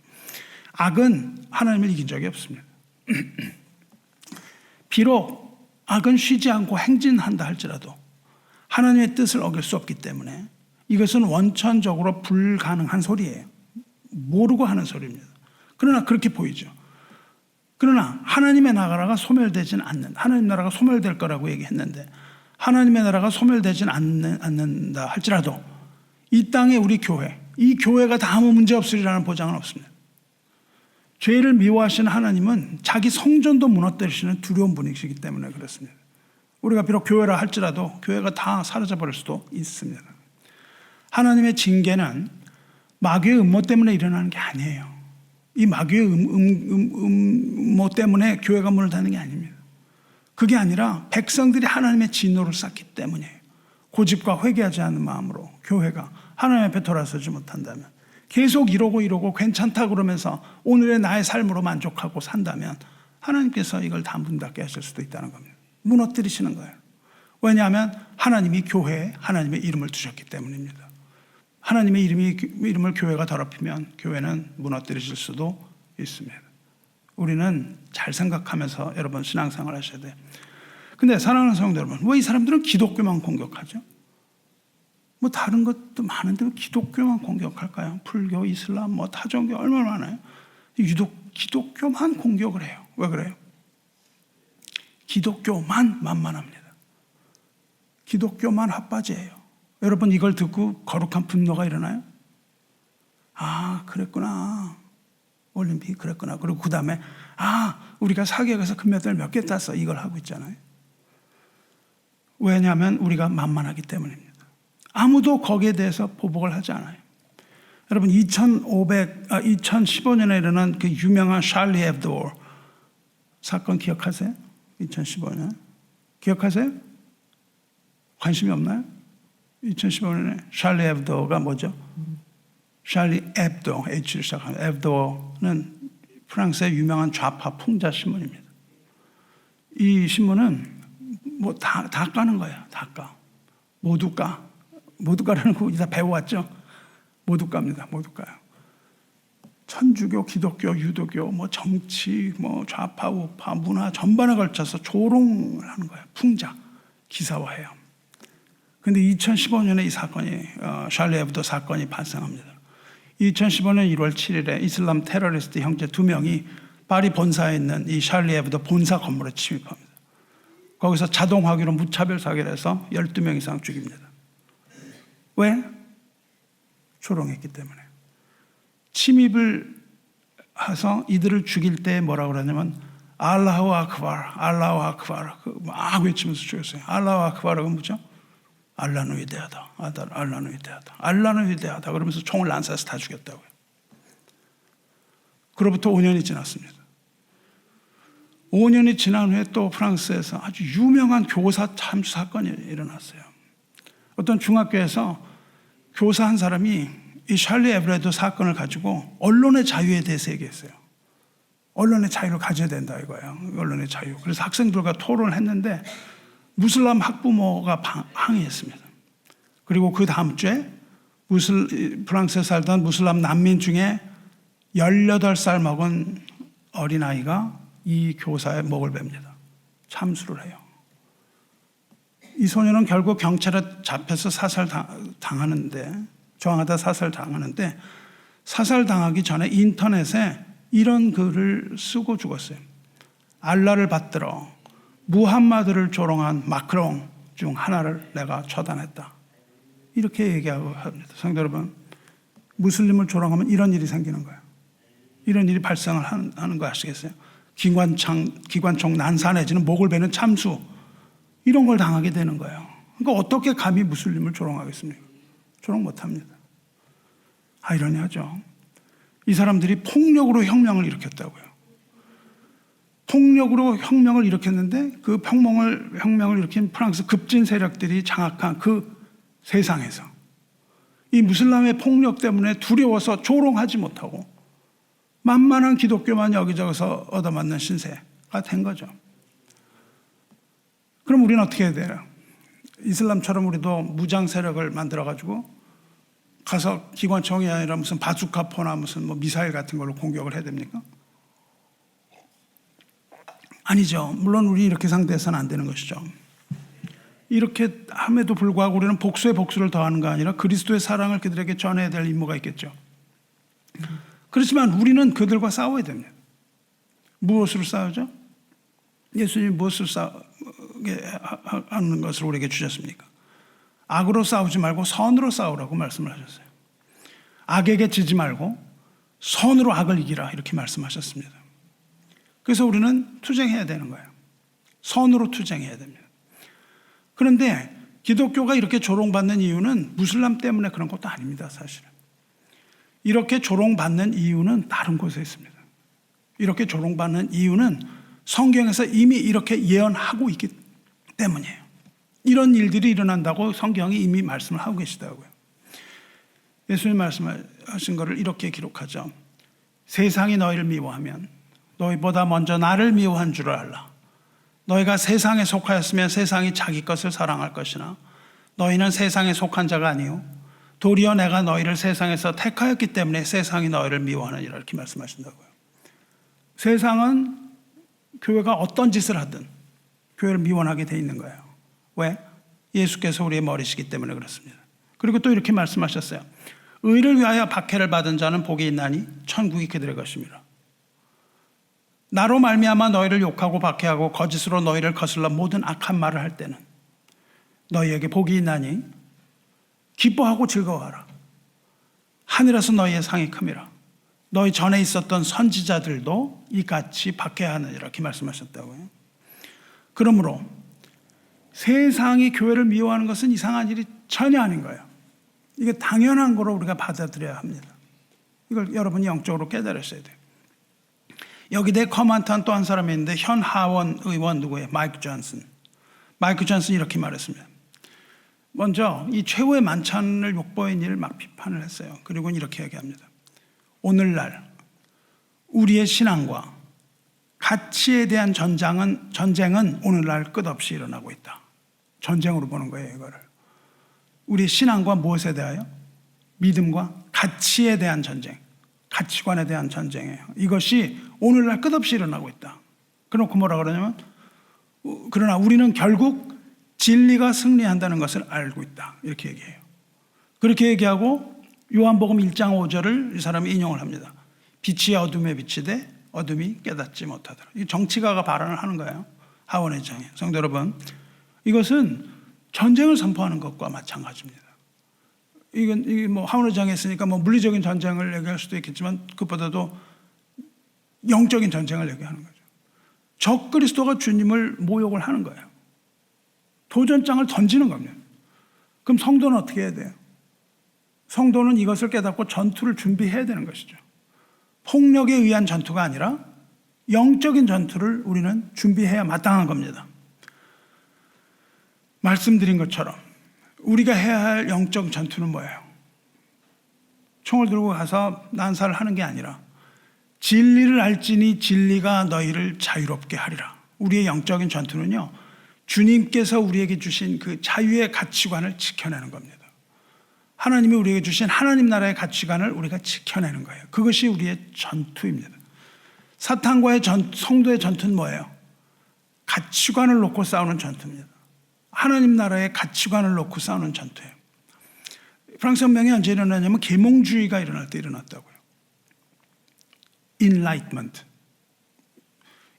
S1: 악은 하나님을 이긴 적이 없습니다. 비록 악은 쉬지 않고 행진한다 할지라도 하나님의 뜻을 어길 수 없기 때문에 이것은 원천적으로 불가능한 소리예요. 모르고 하는 소리입니다. 그러나 그렇게 보이죠. 그러나 하나님의 나라가 소멸되지는 않는다. 하나님 나라가 소멸될 거라고 얘기했는데 하나님의 나라가 소멸되지는 않는다 할지라도 이 땅에 우리 교회, 이 교회가 다 아무 문제 없으리라는 보장은 없습니다. 죄를 미워하시는 하나님은 자기 성전도 무너뜨리시는 두려운 분이시기 때문에 그렇습니다. 우리가 비록 교회라 할지라도 교회가 다 사라져버릴 수도 있습니다. 하나님의 징계는 마귀의 음모 때문에 일어나는 게 아니에요. 이 마귀의 음모 때문에 교회가 문을 닫는 게 아닙니다. 그게 아니라 백성들이 하나님의 진노를 쌓기 때문이에요. 고집과 회개하지 않는 마음으로 교회가 하나님 앞에 돌아서지 못한다면 계속 이러고 괜찮다 그러면서 오늘의 나의 삶으로 만족하고 산다면 하나님께서 이걸 다 문 닫게 하실 수도 있다는 겁니다. 무너뜨리시는 거예요. 왜냐하면 하나님이 교회에 하나님의 이름을 두셨기 때문입니다. 하나님의 이름을 교회가 더럽히면 교회는 무너뜨리실 수도 있습니다. 우리는 잘 생각하면서 여러분 신앙생활 하셔야 돼요. 근데 사랑하는 성도 여러분, 왜 이 사람들은 기독교만 공격하죠? 뭐 다른 것도 많은데 왜 기독교만 공격할까요? 불교, 이슬람, 뭐 타종교 얼마나 많아요? 유독 기독교만 공격을 해요. 왜 그래요? 기독교만 만만합니다. 기독교만 핫바지예요. 여러분 이걸 듣고 거룩한 분노가 일어나요? 아, 그랬구나. 올림픽 그랬구나. 그리고 그 다음에 우리가 사계획에서 금메달 몇 개 땄어. 이걸 하고 있잖아요. 왜냐하면 우리가 만만하기 때문입니다. 아무도 거기에 대해서 보복을 하지 않아요. 여러분 2015년에 일어난 그 유명한 샬리 앱도 사건 기억하세요? 2015년 기억하세요? 관심이 없나요? 2015년에 샬리 앱도가 뭐죠? 샬리 앱도, H를 시작하는 앱도는 프랑스의 유명한 좌파 풍자 신문입니다. 이 신문은 뭐 다 까는 거예요. 다 까. 모두 까. 모두 까라는 거 다 배워왔죠? 모두 깝니다. 모두 까요. 천주교, 기독교, 유도교, 뭐 정치, 뭐 좌파, 우파, 문화 전반에 걸쳐서 조롱을 하는 거예요. 풍자, 기사화해요. 근데 2015년에 이 사건이 샬리 앱도 사건이 발생합니다. 2015년 1월 7일에 이슬람 테러리스트 형제 2명이 파리 본사에 있는 이 샬리 앱도 본사 건물에 침입합니다. 거기서 자동 화기로 무차별 사격을 해서 12명 이상 죽입니다. 왜? 조롱했기 때문에. 침입을 해서 이들을 죽일 때 뭐라고 그러냐면 알라후 아크바르, 알라후 아크바르 막 외치면서 죽였어요. 알라후 아크바르가 뭐죠? 알라는 위대하다. 알라는 위대하다. 알라는 위대하다. 그러면서 총을 난사해서 다 죽였다고요. 그로부터 5년이 지났습니다. 5년이 지난 후에 또 프랑스에서 아주 유명한 교사 참수 사건이 일어났어요. 어떤 중학교에서 교사 한 사람이 이 샬리 에브레도 사건을 가지고 언론의 자유에 대해서 얘기했어요. 언론의 자유를 가져야 된다 이거예요. 언론의 자유. 그래서 학생들과 토론을 했는데 무슬람 학부모가 항의했습니다. 그리고 그 다음 주에 프랑스에 살던 무슬람 난민 중에 18살 먹은 어린아이가 이 교사의 목을 뱁니다. 참수를 해요. 이 소녀는 결국 경찰에 잡혀서 사살당하는데, 저항하다 사살당하는데, 사살당하기 전에 인터넷에 이런 글을 쓰고 죽었어요. 알라를 받들어 무함마드를 조롱한 마크롱 중 하나를 내가 처단했다. 이렇게 얘기하고 합니다. 성도 여러분, 무슬림을 조롱하면 이런 일이 생기는 거예요. 이런 일이 발생을 하는 거 아시겠어요? 기관총 난사 내지는 목을 베는 참수, 이런 걸 당하게 되는 거예요. 그러니까 어떻게 감히 무슬림을 조롱하겠습니까? 조롱 못합니다. 아이러니하죠. 이 사람들이 폭력으로 혁명을 일으켰다고요. 폭력으로 혁명을 일으켰는데 그 혁명을 일으킨 프랑스 급진 세력들이 장악한 그 세상에서 이 무슬람의 폭력 때문에 두려워서 조롱하지 못하고 만만한 기독교만 여기저기서 얻어맞는 신세가 된 거죠. 그럼 우리는 어떻게 해야 돼요? 이슬람처럼 우리도 무장 세력을 만들어가지고 가서 기관총이 아니라 무슨 바주카포나 무슨 뭐 미사일 같은 걸로 공격을 해야 됩니까? 아니죠. 물론 우리 이렇게 상대해서는 안 되는 것이죠. 이렇게 함에도 불구하고 우리는 복수에 복수를 더하는 거 아니라 그리스도의 사랑을 그들에게 전해야 될 임무가 있겠죠. 그렇지만 우리는 그들과 싸워야 됩니다. 무엇으로 싸우죠? 예수님이 무엇을 싸우게 하는 것을 우리에게 주셨습니까? 악으로 싸우지 말고 선으로 싸우라고 말씀을 하셨어요. 악에게 지지 말고 선으로 악을 이기라 이렇게 말씀하셨습니다. 그래서 우리는 투쟁해야 되는 거예요. 선으로 투쟁해야 됩니다. 그런데 기독교가 이렇게 조롱받는 이유는 무슬람 때문에 그런 것도 아닙니다. 사실은. 이렇게 조롱받는 이유는 다른 곳에 있습니다. 이렇게 조롱받는 이유는 성경에서 이미 이렇게 예언하고 있기 때문이에요. 이런 일들이 일어난다고 성경이 이미 말씀을 하고 계시다고요. 예수님 말씀하신 것을 이렇게 기록하죠. 세상이 너희를 미워하면 너희보다 먼저 나를 미워한 줄을 알라. 너희가 세상에 속하였으면 세상이 자기 것을 사랑할 것이나 너희는 세상에 속한 자가 아니요 도리어 내가 너희를 세상에서 택하였기 때문에 세상이 너희를 미워하느니라 이렇게 말씀하신다고요. 세상은 교회가 어떤 짓을 하든 교회를 미워하게 돼 있는 거예요. 왜? 예수께서 우리의 머리시기 때문에 그렇습니다. 그리고 또 이렇게 말씀하셨어요. 의를 위하여 박해를 받은 자는 복이 있나니 천국이 그들의 것입니다. 나로 말미암아 너희를 욕하고 박해하고 거짓으로 너희를 거슬러 모든 악한 말을 할 때는 너희에게 복이 있나니 기뻐하고 즐거워하라. 하늘에서 너희의 상이 큼이라. 너희 전에 있었던 선지자들도 이같이 박해하느니라 이렇게 말씀하셨다고요. 그러므로 세상이 교회를 미워하는 것은 이상한 일이 전혀 아닌 거예요. 이게 당연한 거로 우리가 받아들여야 합니다. 이걸 여러분이 영적으로 깨달으셔야 돼요. 여기에 커먼트한 또 한 사람이 있는데 현 하원 의원 누구예요? 마이크 존슨. 마이크 존슨이 이렇게 말했습니다. 먼저 이 최후의 만찬을 욕보인 일을 막 비판을 했어요. 그리고 이렇게 얘기합니다. 오늘날 우리의 신앙과 가치에 대한 전쟁은 오늘날 끝없이 일어나고 있다. 전쟁으로 보는 거예요, 이거를. 우리 신앙과 무엇에 대하여? 믿음과 가치에 대한 전쟁, 가치관에 대한 전쟁이에요. 이것이 오늘날 끝없이 일어나고 있다. 그렇고 뭐라 그러냐면, 그러나 우리는 결국 진리가 승리한다는 것을 알고 있다. 이렇게 얘기해요. 그렇게 얘기하고 요한복음 1장 5절을 이 사람이 인용을 합니다. 빛이 어둠에 비치되 어둠이 깨닫지 못하더라. 이 정치가가 발언을 하는 거예요. 하원의장에. 성도 여러분, 이것은 전쟁을 선포하는 것과 마찬가지입니다. 이게 뭐 하원의장에 있으니까 뭐 물리적인 전쟁을 얘기할 수도 있겠지만 그것보다도 영적인 전쟁을 얘기하는 거죠. 적 그리스도가 주님을 모욕을 하는 거예요. 도전장을 던지는 겁니다. 그럼 성도는 어떻게 해야 돼요? 성도는 이것을 깨닫고 전투를 준비해야 되는 것이죠. 폭력에 의한 전투가 아니라 영적인 전투를 우리는 준비해야 마땅한 겁니다. 말씀드린 것처럼 우리가 해야 할 영적 전투는 뭐예요? 총을 들고 가서 난사를 하는 게 아니라 진리를 알지니 진리가 너희를 자유롭게 하리라. 우리의 영적인 전투는요, 주님께서 우리에게 주신 그 자유의 가치관을 지켜내는 겁니다. 하나님이 우리에게 주신 하나님 나라의 가치관을 우리가 지켜내는 거예요. 그것이 우리의 전투입니다. 사탄과의 성도의 전투는 뭐예요? 가치관을 놓고 싸우는 전투입니다. 하나님 나라의 가치관을 놓고 싸우는 전투예요. 프랑스 혁명이 언제 일어나냐면 계몽주의가 일어날 때 일어났다고요. Enlightenment.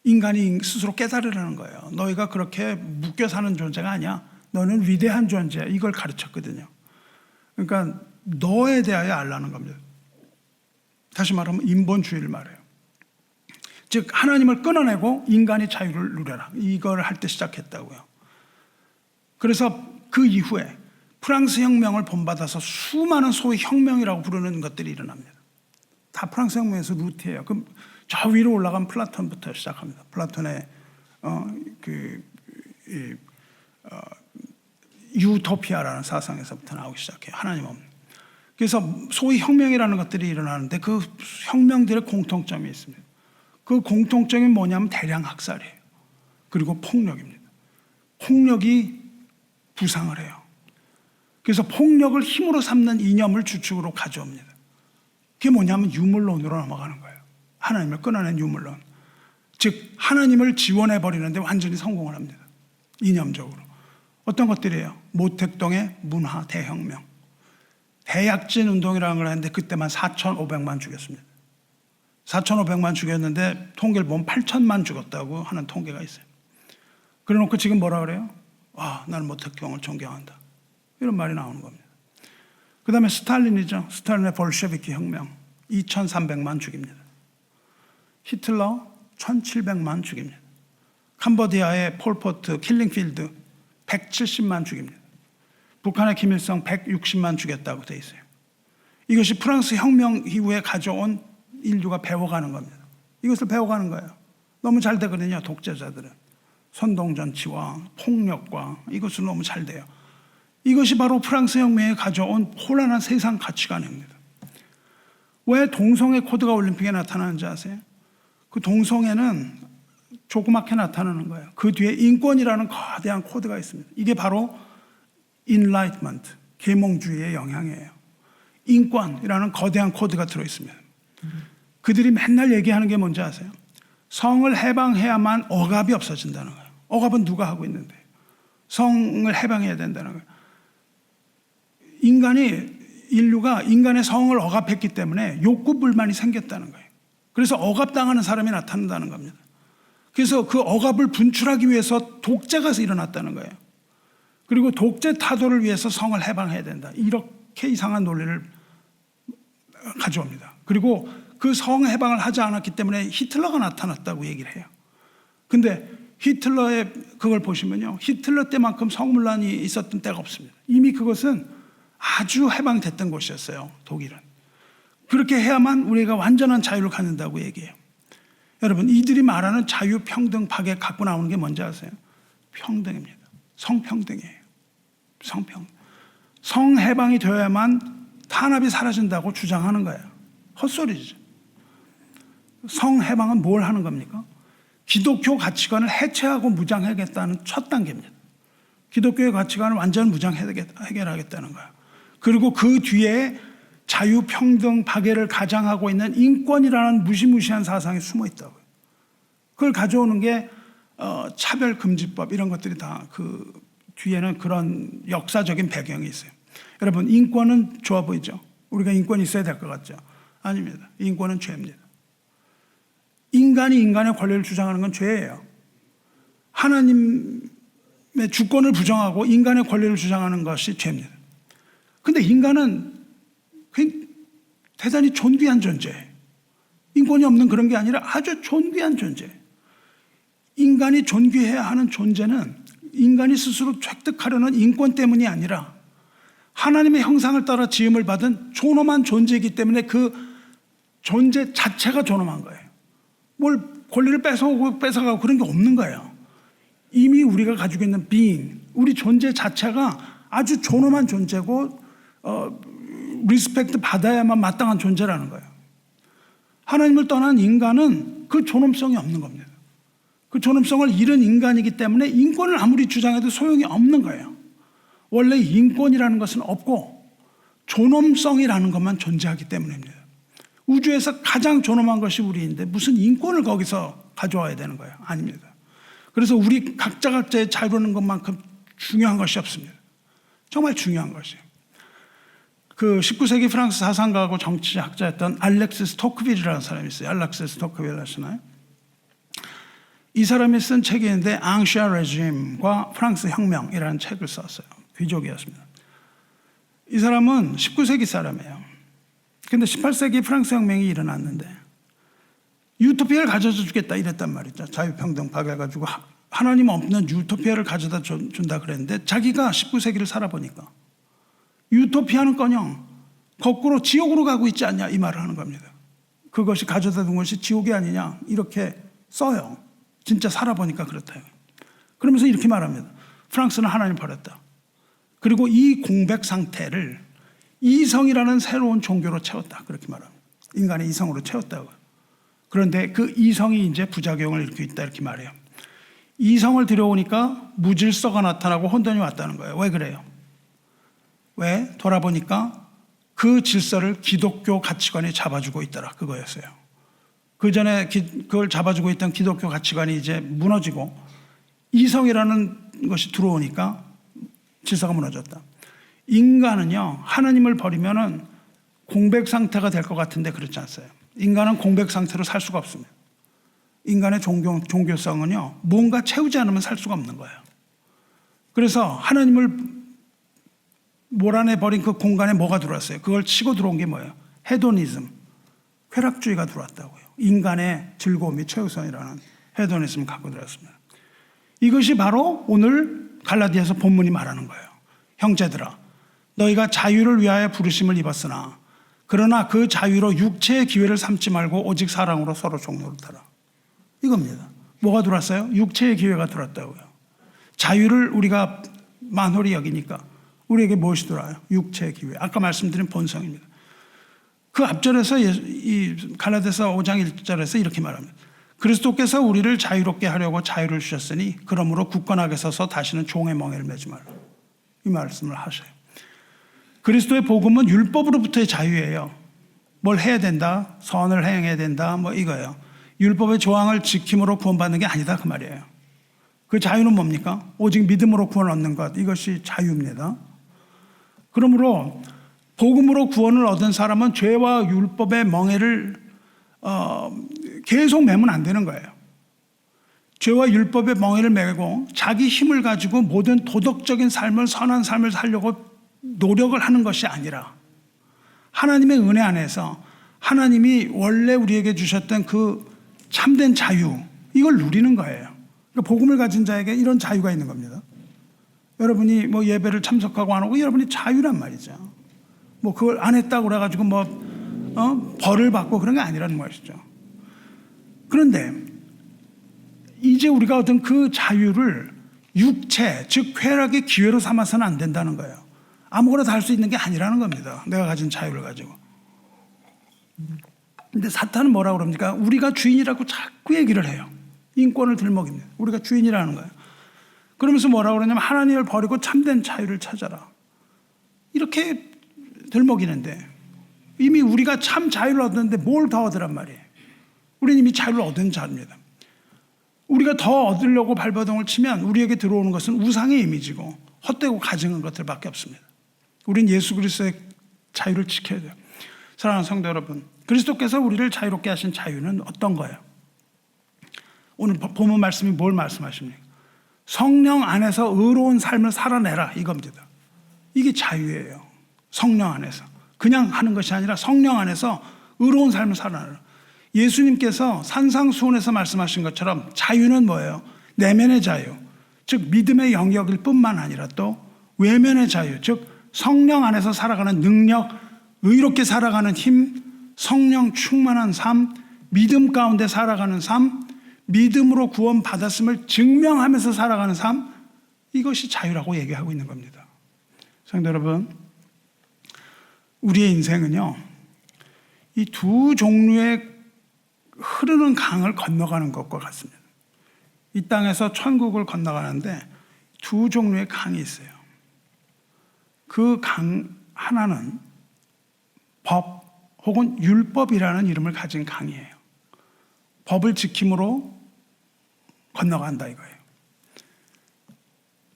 S1: 인간이 스스로 깨달으라는 거예요. 너희가 그렇게 묶여 사는 존재가 아니야. 너는 위대한 존재야. 이걸 가르쳤거든요. 그러니까 너에 대하여 알라는 겁니다. 다시 말하면 인본주의를 말해요. 즉 하나님을 끊어내고 인간이 자유를 누려라. 이걸 할 때 시작했다고요. 그래서 그 이후에 프랑스 혁명을 본받아서 수많은 소위 혁명이라고 부르는 것들이 일어납니다. 다 프랑스 혁명에서 루트예요. 그럼 저 위로 올라간 플라톤부터 시작합니다. 플라톤의 유토피아라는 사상에서부터 나오기 시작해요. 하나님 없는. 그래서 소위 혁명이라는 것들이 일어나는데 그 혁명들의 공통점이 있습니다. 그 공통점이 뭐냐면 대량 학살이에요. 그리고 폭력입니다. 폭력이 부상을 해요. 그래서 폭력을 힘으로 삼는 이념을 주축으로 가져옵니다. 그게 뭐냐면 유물론으로 넘어가는 거예요. 하나님을 끊어낸 유물론. 즉 하나님을 지원해 버리는데 완전히 성공을 합니다. 이념적으로. 어떤 것들이에요? 모택동의 문화 대혁명. 대약진 운동이라는 걸 했는데 그때만 4,500만 죽였습니다. 4,500만 죽였는데 통계를 보면 8,000만 죽었다고 하는 통계가 있어요. 그래놓고 지금 뭐라 그래요? 나는 모택동을 존경한다. 이런 말이 나오는 겁니다. 그 다음에 스탈린이죠. 스탈린의 볼셰비키 혁명. 2,300만 죽입니다. 히틀러 1,700만 죽입니다. 캄보디아의 폴포트 킬링필드 170만 죽입니다. 북한의 김일성 160만 죽였다고 돼 있어요. 이것이 프랑스 혁명 이후에 가져온 인류가 배워가는 겁니다. 이것을 배워가는 거예요. 너무 잘 되거든요. 독재자들은. 선동정치와 폭력과 이것을 너무 잘 돼요. 이것이 바로 프랑스 혁명에 가져온 혼란한 세상 가치관입니다. 왜 동성애 코드가 올림픽에 나타나는지 아세요? 그 동성애는 조그맣게 나타나는 거예요. 그 뒤에 인권이라는 거대한 코드가 있습니다. 이게 바로 Enlightenment, 계몽주의의 영향이에요. 인권이라는 거대한 코드가 들어있습니다. 그들이 맨날 얘기하는 게 뭔지 아세요? 성을 해방해야만 억압이 없어진다는 거예요. 억압은 누가 하고 있는데? 성을 해방해야 된다는 거예요. 인류가 인간의 성을 억압했기 때문에 욕구 불만이 생겼다는 거예요. 그래서 억압당하는 사람이 나타난다는 겁니다. 그래서 그 억압을 분출하기 위해서 독재가 일어났다는 거예요. 그리고 독재 타도를 위해서 성을 해방해야 된다. 이렇게 이상한 논리를 가져옵니다. 그리고 그 성 해방을 하지 않았기 때문에 히틀러가 나타났다고 얘기를 해요. 근데 히틀러의 그걸 보시면요. 히틀러 때만큼 성문란이 있었던 때가 없습니다. 이미 그것은 아주 해방됐던 곳이었어요. 독일은. 그렇게 해야만 우리가 완전한 자유를 갖는다고 얘기해요. 여러분, 이들이 말하는 자유, 평등, 박에 갖고 나오는 게 뭔지 아세요? 평등입니다. 성평등이에요. 성평등. 성해방이 되어야만 탄압이 사라진다고 주장하는 거예요. 헛소리죠. 성해방은 뭘 하는 겁니까? 기독교 가치관을 해체하고 무장하겠다는 첫 단계입니다. 기독교의 가치관을 완전 해결하겠다는 거예요. 그리고 그 뒤에 자유, 평등, 박애를 가장하고 있는 인권이라는 무시무시한 사상이 숨어 있다고요. 그걸 가져오는 게 차별금지법 이런 것들이 다 그 뒤에는 그런 역사적인 배경이 있어요. 여러분, 인권은 좋아 보이죠? 우리가 인권이 있어야 될 것 같죠? 아닙니다. 인권은 죄입니다. 인간이 인간의 권리를 주장하는 건 죄예요. 하나님의 주권을 부정하고 인간의 권리를 주장하는 것이 죄입니다. 근데 인간은 대단히 존귀한 존재예요. 인권이 없는 그런 게 아니라 아주 존귀한 존재예요. 인간이 존귀해야 하는 존재는 인간이 스스로 획득하려는 인권 때문이 아니라 하나님의 형상을 따라 지음을 받은 존엄한 존재이기 때문에 그 존재 자체가 존엄한 거예요. 뭘 권리를 뺏어가고 그런 게 없는 거예요. 이미 우리가 가지고 있는 being, 우리 존재 자체가 아주 존엄한 존재고 리스펙트 받아야만 마땅한 존재라는 거예요. 하나님을 떠난 인간은 그 존엄성이 없는 겁니다. 그 존엄성을 잃은 인간이기 때문에 인권을 아무리 주장해도 소용이 없는 거예요. 원래 인권이라는 것은 없고 존엄성이라는 것만 존재하기 때문입니다. 우주에서 가장 존엄한 것이 우리인데 무슨 인권을 거기서 가져와야 되는 거예요? 아닙니다. 그래서 우리 각자의 자유라는 것만큼 중요한 것이 없습니다. 정말 중요한 것이에요. 그 19세기 프랑스 사상가하고 정치학자였던 알렉시스 토크빌이라는 사람이 있어요. 알렉시스 토크빌 아시나요? 이 사람이 쓴 책이 있는데 앙시아 레짐과 프랑스 혁명이라는 책을 썼어요. 귀족이었습니다. 이 사람은 19세기 사람이에요. 근데 18세기 프랑스 혁명이 일어났는데 유토피아를 가져다 주겠다 이랬단 말이죠. 자유평등 박아가지고 하나님 없는 유토피아를 가져다 준다 그랬는데 자기가 19세기를 살아보니까 유토피아는커녕 거꾸로 지옥으로 가고 있지 않냐 이 말을 하는 겁니다. 그것이 가져다 둔 것이 지옥이 아니냐 이렇게 써요. 진짜 살아보니까 그렇다. 그러면서 이렇게 말합니다. 프랑스는 하나님 버렸다. 그리고 이 공백 상태를 이성이라는 새로운 종교로 채웠다. 그렇게 말합니다. 인간의 이성으로 채웠다고. 그런데 그 이성이 이제 부작용을 일으키고 있다 이렇게 말해요. 이성을 들여오니까 무질서가 나타나고 혼돈이 왔다는 거예요. 왜 그래요? 왜? 돌아보니까 그 질서를 기독교 가치관이 잡아주고 있더라. 그거였어요. 그 전에 그걸 잡아주고 있던 기독교 가치관이 이제 무너지고 이성이라는 것이 들어오니까 질서가 무너졌다. 인간은요, 하나님을 버리면은 공백 상태가 될 것 같은데 그렇지 않아요. 인간은 공백 상태로 살 수가 없습니다. 인간의 종교성은요, 뭔가 채우지 않으면 살 수가 없는 거예요. 그래서 하나님을 몰아내버린 그 공간에 뭐가 들어왔어요? 그걸 치고 들어온 게 뭐예요? 헤도니즘, 쾌락주의가 들어왔다고요. 인간의 즐거움이 최우선이라는 헤도니즘을 갖고 들어왔습니다. 이것이 바로 오늘 갈라디아서 본문이 말하는 거예요. 형제들아, 너희가 자유를 위하여 부르심을 입었으나 그러나 그 자유로 육체의 기회를 삼지 말고 오직 사랑으로 서로 종노릇하라. 이겁니다. 뭐가 들어왔어요? 육체의 기회가 들어왔다고요. 자유를 우리가 만홀히 여기니까 우리에게 무엇이 들어와요? 육체의 기회. 아까 말씀드린 본성입니다. 그 앞절에서 이 갈라디아서 5장 1절에서 이렇게 말합니다. 그리스도께서 우리를 자유롭게 하려고 자유를 주셨으니 그러므로 굳건하게 서서 다시는 종의 멍에를 매지 말라. 이 말씀을 하셔요. 그리스도의 복음은 율법으로부터의 자유예요. 뭘 해야 된다, 선을 행해야 된다, 뭐 이거예요. 율법의 조항을 지킴으로 구원받는 게 아니다 그 말이에요. 그 자유는 뭡니까? 오직 믿음으로 구원을 얻는 것, 이것이 자유입니다. 그러므로 복음으로 구원을 얻은 사람은 죄와 율법의 멍에를 계속 매면 안 되는 거예요. 죄와 율법의 멍에를 매고 자기 힘을 가지고 모든 도덕적인 삶을, 선한 삶을 살려고 노력을 하는 것이 아니라 하나님의 은혜 안에서 하나님이 원래 우리에게 주셨던 그 참된 자유, 이걸 누리는 거예요. 그러니까 복음을 가진 자에게 이런 자유가 있는 겁니다. 여러분이 뭐 예배를 참석하고 안 하고 여러분이 자유란 말이죠. 뭐 그걸 안 했다고 그래가지고 벌을 받고 그런 게 아니라는 것이죠. 그런데 이제 우리가 얻은 그 자유를 육체, 즉 쾌락의 기회로 삼아서는 안 된다는 거예요. 아무거나 다 할 수 있는 게 아니라는 겁니다. 내가 가진 자유를 가지고. 근데 사탄은 뭐라고 그럽니까? 우리가 주인이라고 자꾸 얘기를 해요. 인권을 들먹입니다. 우리가 주인이라는 거예요. 그러면서 뭐라고 그러냐면 하나님을 버리고 참된 자유를 찾아라. 이렇게 들먹이는데 이미 우리가 참 자유를 얻었는데 뭘 더 얻으란 말이에요. 우리는 이미 자유를 얻은 자입니다. 우리가 더 얻으려고 발버둥을 치면 우리에게 들어오는 것은 우상의 이미지고 헛되고 가증한 것들밖에 없습니다. 우린 예수 그리스도의 자유를 지켜야 돼요. 사랑하는 성도 여러분, 그리스도께서 우리를 자유롭게 하신 자유는 어떤 거예요? 오늘 본문 말씀이 뭘 말씀하십니까? 성령 안에서 의로운 삶을 살아내라 이겁니다. 이게 자유예요. 성령 안에서. 그냥 하는 것이 아니라 성령 안에서 의로운 삶을 살아내라. 예수님께서 산상수훈에서 말씀하신 것처럼 자유는 뭐예요? 내면의 자유, 즉 믿음의 영역일 뿐만 아니라 또 외면의 자유, 즉 성령 안에서 살아가는 능력, 의롭게 살아가는 힘, 성령 충만한 삶, 믿음 가운데 살아가는 삶, 믿음으로 구원받았음을 증명하면서 살아가는 삶, 이것이 자유라고 얘기하고 있는 겁니다. 성도 여러분, 우리의 인생은요, 이 두 종류의 흐르는 강을 건너가는 것과 같습니다. 이 땅에서 천국을 건너가는데 두 종류의 강이 있어요. 그 강 하나는 법 혹은 율법이라는 이름을 가진 강이에요. 법을 지킴으로 건너간다 이거예요.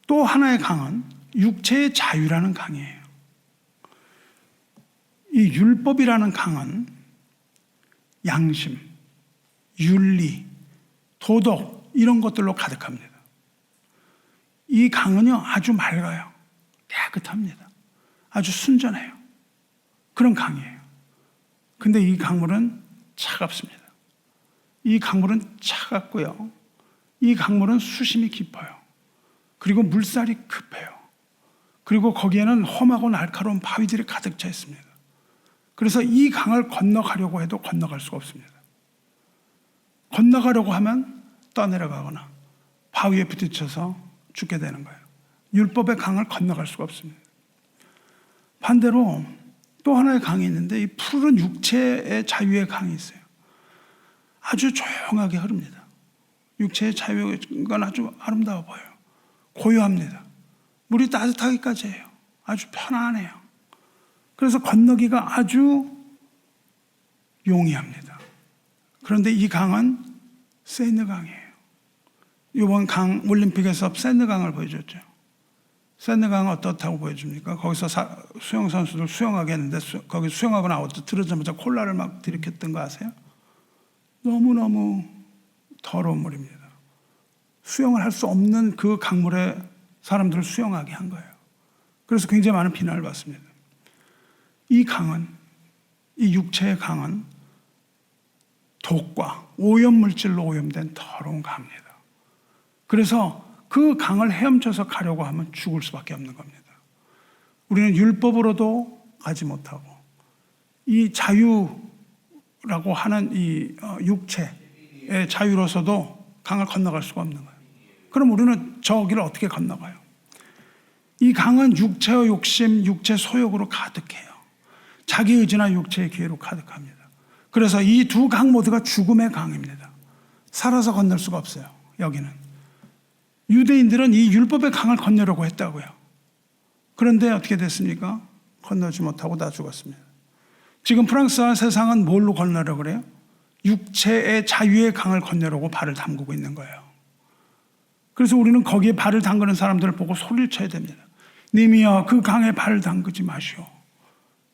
S1: 또 하나의 강은 육체의 자유라는 강이에요. 이 율법이라는 강은 양심, 윤리, 도덕 이런 것들로 가득합니다. 이 강은요 아주 맑아요. 깨끗합니다. 아주 순전해요. 그런 강이에요. 근데 이 강물은 차갑습니다. 이 강물은 차갑고요. 이 강물은 수심이 깊어요. 그리고 물살이 급해요. 그리고 거기에는 험하고 날카로운 바위들이 가득 차 있습니다. 그래서 이 강을 건너가려고 해도 건너갈 수가 없습니다. 건너가려고 하면 떠내려가거나 바위에 부딪혀서 죽게 되는 거예요. 율법의 강을 건너갈 수가 없습니다. 반대로 또 하나의 강이 있는데 이 푸른 육체의 자유의 강이 있어요. 아주 조용하게 흐릅니다. 육체의 자유가 아주 아름다워 보여요. 고요합니다. 물이 따뜻하기까지 해요. 아주 편안해요. 그래서 건너기가 아주 용이합니다. 그런데 이 강은 세느 강이에요. 이번 강 올림픽에서 세느 강을 보여줬죠. 세느 강은 어떻다고 보여줍니까? 거기서 수영 선수들 수영하게 했는데 거기 수영하고 나와서 들어자마자 콜라를 막 들이켰던 거 아세요? 너무너무 더러운 물입니다. 수영을 할 수 없는 그 강물에 사람들을 수영하게 한 거예요. 그래서 굉장히 많은 비난을 받습니다. 이 강은, 이 육체의 강은 독과 오염물질로 오염된 더러운 강입니다. 그래서 그 강을 헤엄쳐서 가려고 하면 죽을 수밖에 없는 겁니다. 우리는 율법으로도 가지 못하고 이 자유라고 하는 이 육체의 자유로서도 강을 건너갈 수가 없는 거예요. 그럼 우리는 저 길을 어떻게 건너가요? 이 강은 육체의 욕심, 육체 소욕으로 가득해요. 자기 의지나 육체의 기회로 가득합니다. 그래서 이 두 강 모두가 죽음의 강입니다. 살아서 건널 수가 없어요. 여기는 유대인들은 이 율법의 강을 건너려고 했다고요. 그런데 어떻게 됐습니까? 건너지 못하고 다 죽었습니다. 지금 프랑스와 세상은 뭘로 건너려고 그래요? 육체의 자유의 강을 건너려고 발을 담그고 있는 거예요. 그래서 우리는 거기에 발을 담그는 사람들을 보고 소리를 쳐야 됩니다. 님이여 그 강에 발을 담그지 마시오.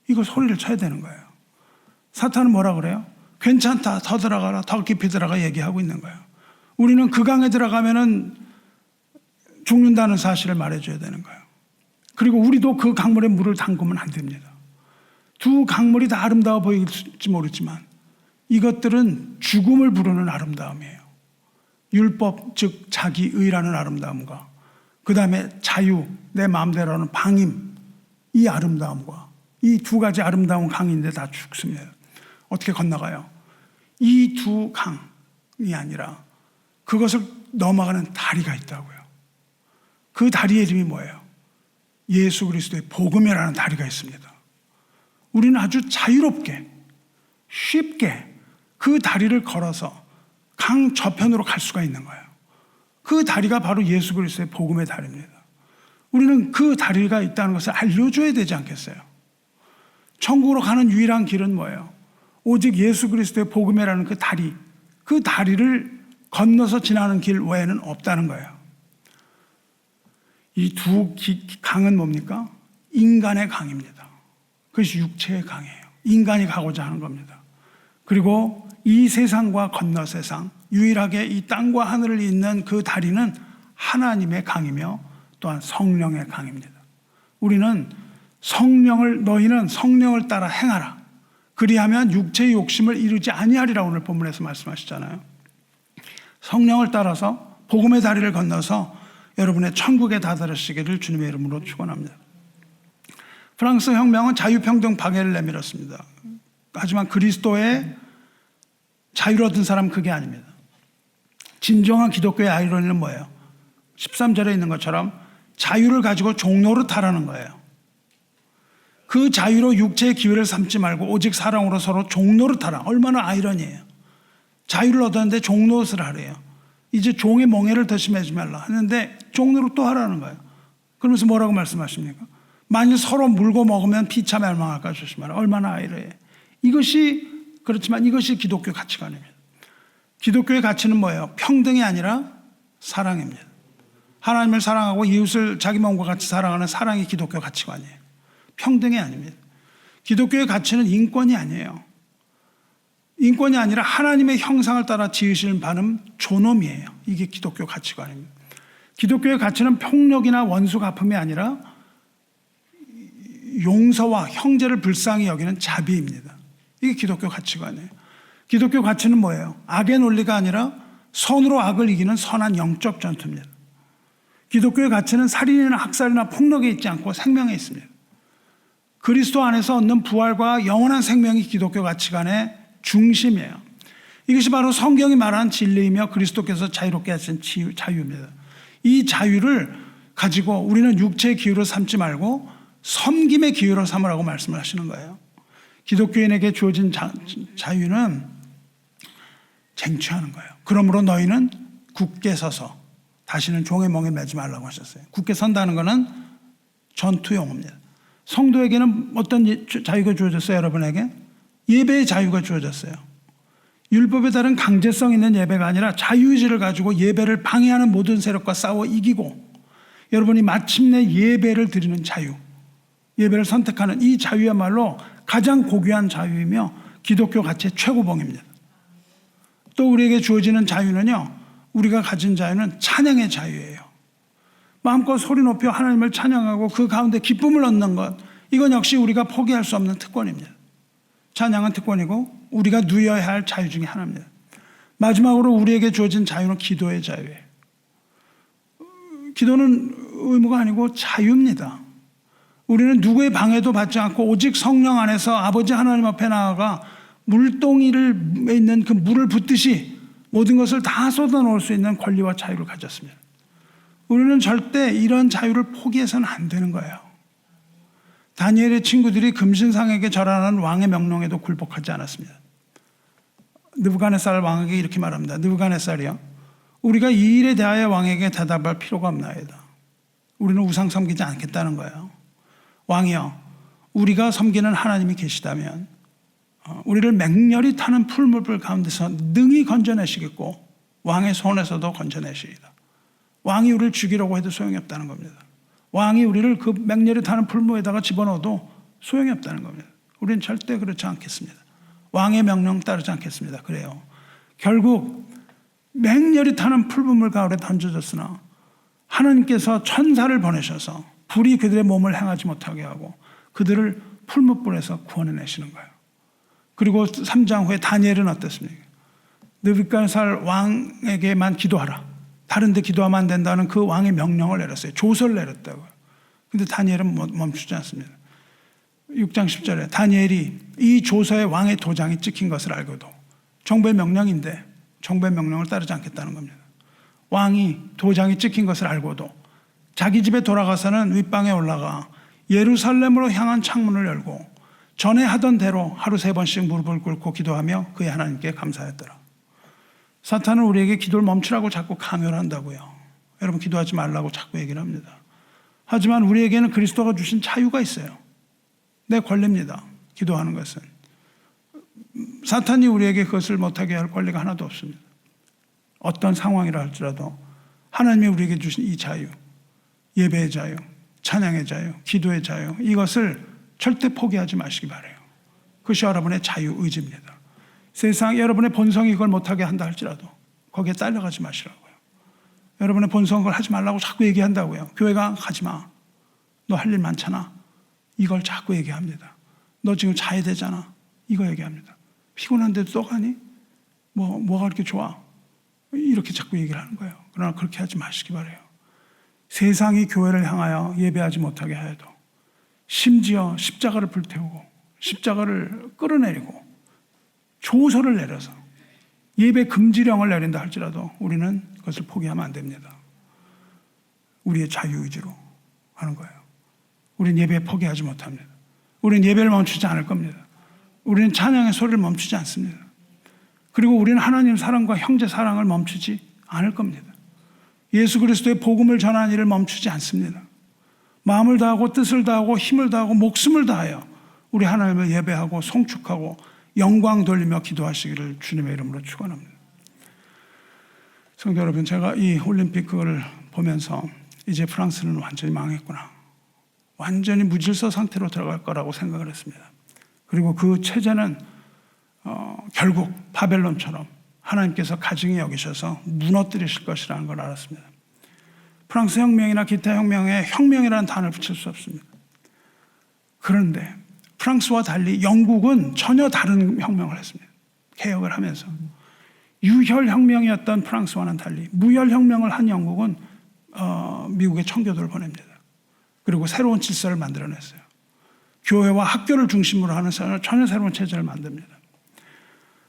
S1: 이거 소리를 쳐야 되는 거예요. 사탄은 뭐라 그래요? 괜찮다, 더 들어가라, 더 깊이 들어가 얘기하고 있는 거예요. 우리는 그 강에 들어가면은 죽는다는 사실을 말해줘야 되는 거예요. 그리고 우리도 그 강물에 물을 담그면 안 됩니다. 두 강물이 다 아름다워 보일지 모르지만 이것들은 죽음을 부르는 아름다움이에요. 율법, 즉 자기의라는 아름다움과 그 다음에 자유, 내 마음대로 하는 방임, 이 아름다움과 이 두 가지 아름다운 강인데 다 죽습니다. 어떻게 건너가요? 이 두 강이 아니라 그것을 넘어가는 다리가 있다고요. 그 다리의 이름이 뭐예요? 예수 그리스도의 복음이라는 다리가 있습니다. 우리는 아주 자유롭게 쉽게 그 다리를 걸어서 강 저편으로 갈 수가 있는 거예요. 그 다리가 바로 예수 그리스도의 복음의 다리입니다. 우리는 그 다리가 있다는 것을 알려줘야 되지 않겠어요? 천국으로 가는 유일한 길은 뭐예요? 오직 예수 그리스도의 복음이라는 그 다리를 건너서 지나는 길 외에는 없다는 거예요. 이 두 강은 뭡니까? 인간의 강입니다. 그것이 육체의 강이에요. 인간이 가고자 하는 겁니다. 그리고 이 세상과 건너 세상, 유일하게 이 땅과 하늘을 잇는 그 다리는 하나님의 강이며 또한 성령의 강입니다. 우리는 너희는 성령을 따라 행하라. 그리하면 육체의 욕심을 이루지 아니하리라 오늘 본문에서 말씀하시잖아요. 성령을 따라서 복음의 다리를 건너서 여러분의 천국에 다다르시기를 주님의 이름으로 축원합니다. 프랑스 혁명은 자유평등 박애를 내밀었습니다. 하지만 그리스도의 자유를 얻은 사람은 그게 아닙니다. 진정한 기독교의 아이러니는 뭐예요? 13절에 있는 것처럼 자유를 가지고 종노릇하라는 거예요. 그 자유로 육체의 기회를 삼지 말고 오직 사랑으로 서로 종노릇하라. 얼마나 아이러니해요. 자유를 얻었는데 종노릇을 하래요. 이제 종의 멍에를 더 심하지 말라 하는데 종노릇 또 하라는 거예요. 그러면서 뭐라고 말씀하십니까? 만일 서로 물고 먹으면 피차 멸망할까 조심하라. 얼마나 아이러니해요. 그렇지만 이것이 기독교 가치관입니다. 기독교의 가치는 뭐예요? 평등이 아니라 사랑입니다. 하나님을 사랑하고 이웃을 자기 몸과 같이 사랑하는 사랑이 기독교 가치관이에요. 평등이 아닙니다. 기독교의 가치는 인권이 아니에요. 인권이 아니라 하나님의 형상을 따라 지으신 바는 존엄이에요. 이게 기독교 가치관입니다. 기독교의 가치는 폭력이나 원수 갚음이 아니라 용서와 형제를 불쌍히 여기는 자비입니다. 이게 기독교 가치관이에요. 기독교 가치는 뭐예요? 악의 논리가 아니라 선으로 악을 이기는 선한 영적 전투입니다. 기독교의 가치는 살인이나 학살이나 폭력에 있지 않고 생명에 있습니다. 그리스도 안에서 얻는 부활과 영원한 생명이 기독교 가치관의 중심이에요. 이것이 바로 성경이 말하는 진리이며 그리스도께서 자유롭게 하신 자유입니다. 이 자유를 가지고 우리는 육체의 기회로 삼지 말고 섬김의 기회로 삼으라고 말씀을 하시는 거예요. 기독교인에게 주어진 자유는 쟁취하는 거예요. 그러므로 너희는 굳게 서서 다시는 종의 멍에 매지 말라고 하셨어요. 굳게 선다는 것은 전투용어입니다. 성도에게는 어떤 자유가 주어졌어요? 여러분에게? 예배의 자유가 주어졌어요. 율법에 따른 강제성 있는 예배가 아니라 자유의지를 가지고 예배를 방해하는 모든 세력과 싸워 이기고 여러분이 마침내 예배를 드리는 자유, 예배를 선택하는 이 자유야말로 가장 고귀한 자유이며 기독교 가치의 최고봉입니다. 또 우리에게 주어지는 자유는요, 우리가 가진 자유는 찬양의 자유예요. 마음껏 소리 높여 하나님을 찬양하고 그 가운데 기쁨을 얻는 것, 이건 역시 우리가 포기할 수 없는 특권입니다. 찬양은 특권이고 우리가 누려야 할 자유 중에 하나입니다. 마지막으로 우리에게 주어진 자유는 기도의 자유예요. 기도는 의무가 아니고 자유입니다. 우리는 누구의 방해도 받지 않고 오직 성령 안에서 아버지 하나님 앞에 나아가 물동이를 있는 그 물을 붓듯이 모든 것을 다 쏟아놓을 수 있는 권리와 자유를 가졌습니다. 우리는 절대 이런 자유를 포기해서는 안 되는 거예요. 다니엘의 친구들이 금신상에게 절하는 왕의 명령에도 굴복하지 않았습니다. 느부갓네살 왕에게 이렇게 말합니다. 느부갓네살이요, 우리가 이 일에 대하여 왕에게 대답할 필요가 없나이다. 우리는 우상 섬기지 않겠다는 거예요. 왕이요, 우리가 섬기는 하나님이 계시다면 우리를 맹렬히 타는 풀무불 가운데서 능히 건져내시겠고 왕의 손에서도 건져내시리다. 왕이 우리를 죽이려고 해도 소용이 없다는 겁니다. 왕이 우리를 그 맹렬히 타는 풀무에다가 집어넣어도 소용이 없다는 겁니다. 우리는 절대 그렇지 않겠습니다. 왕의 명령 따르지 않겠습니다. 그래요. 결국 맹렬히 타는 풀무불 가운데 던져졌으나 하나님께서 천사를 보내셔서 불이 그들의 몸을 행하지 못하게 하고 그들을 풀무불에서 구원해내시는 거예요. 그리고 3장 후에 다니엘은 어땠습니까? 느부갓네살 왕에게만 기도하라, 다른 데 기도하면 안 된다는 그 왕의 명령을 내렸어요. 조서를 내렸다고요. 근데 다니엘은 멈추지 않습니다. 6장 10절에 다니엘이 이 조서에 왕의 도장이 찍힌 것을 알고도, 정부의 명령인데 정부의 명령을 따르지 않겠다는 겁니다. 왕이 도장이 찍힌 것을 알고도 자기 집에 돌아가서는 윗방에 올라가 예루살렘으로 향한 창문을 열고 전에 하던 대로 하루 3번씩 무릎을 꿇고 기도하며 그의 하나님께 감사했더라. 사탄은 우리에게 기도를 멈추라고 자꾸 강요를 한다고요. 여러분, 기도하지 말라고 자꾸 얘기를 합니다. 하지만 우리에게는 그리스도가 주신 자유가 있어요. 내 권리입니다. 기도하는 것은. 사탄이 우리에게 그것을 못하게 할 권리가 하나도 없습니다. 어떤 상황이라 할지라도 하나님이 우리에게 주신 이 자유, 예배의 자유, 찬양의 자유, 기도의 자유, 이것을 절대 포기하지 마시기 바라요. 그것이 여러분의 자유 의지입니다. 세상 여러분의 본성이 이걸 못하게 한다 할지라도 거기에 딸려가지 마시라고요. 여러분의 본성을 그걸 하지 말라고 자꾸 얘기한다고요. 교회가 가지 마. 너 할 일 많잖아. 이걸 자꾸 얘기합니다. 너 지금 자야 되잖아. 이거 얘기합니다. 피곤한데도 또 가니? 뭐가 그렇게 좋아? 이렇게 자꾸 얘기를 하는 거예요. 그러나 그렇게 하지 마시기 바라요. 세상이 교회를 향하여 예배하지 못하게 하여도 심지어 십자가를 불태우고 십자가를 끌어내리고 조서를 내려서 예배 금지령을 내린다 할지라도 우리는 그것을 포기하면 안 됩니다. 우리의 자유의지로 하는 거예요. 우리는 예배 포기하지 못합니다. 우리는 예배를 멈추지 않을 겁니다. 우리는 찬양의 소리를 멈추지 않습니다. 그리고 우리는 하나님 사랑과 형제 사랑을 멈추지 않을 겁니다. 예수 그리스도의 복음을 전하는 일을 멈추지 않습니다. 마음을 다하고 뜻을 다하고 힘을 다하고 목숨을 다하여 우리 하나님을 예배하고 송축하고 영광 돌리며 기도하시기를 주님의 이름으로 축원합니다. 성도 여러분, 제가 이 올림픽 그걸 보면서 이제 프랑스는 완전히 망했구나, 완전히 무질서 상태로 들어갈 거라고 생각을 했습니다. 그리고 그 체제는 결국 바벨론처럼 하나님께서 가증히 여기셔서 무너뜨리실 것이라는 걸 알았습니다. 프랑스 혁명이나 기타 혁명에 혁명이라는 단어를 붙일 수 없습니다. 그런데 프랑스와 달리 영국은 전혀 다른 혁명을 했습니다. 개혁을 하면서. 유혈혁명이었던 프랑스와는 달리 무혈혁명을 한 영국은 미국에 청교도를 보냅니다. 그리고 새로운 질서를 만들어냈어요. 교회와 학교를 중심으로 하는 전혀 새로운 체제를 만듭니다.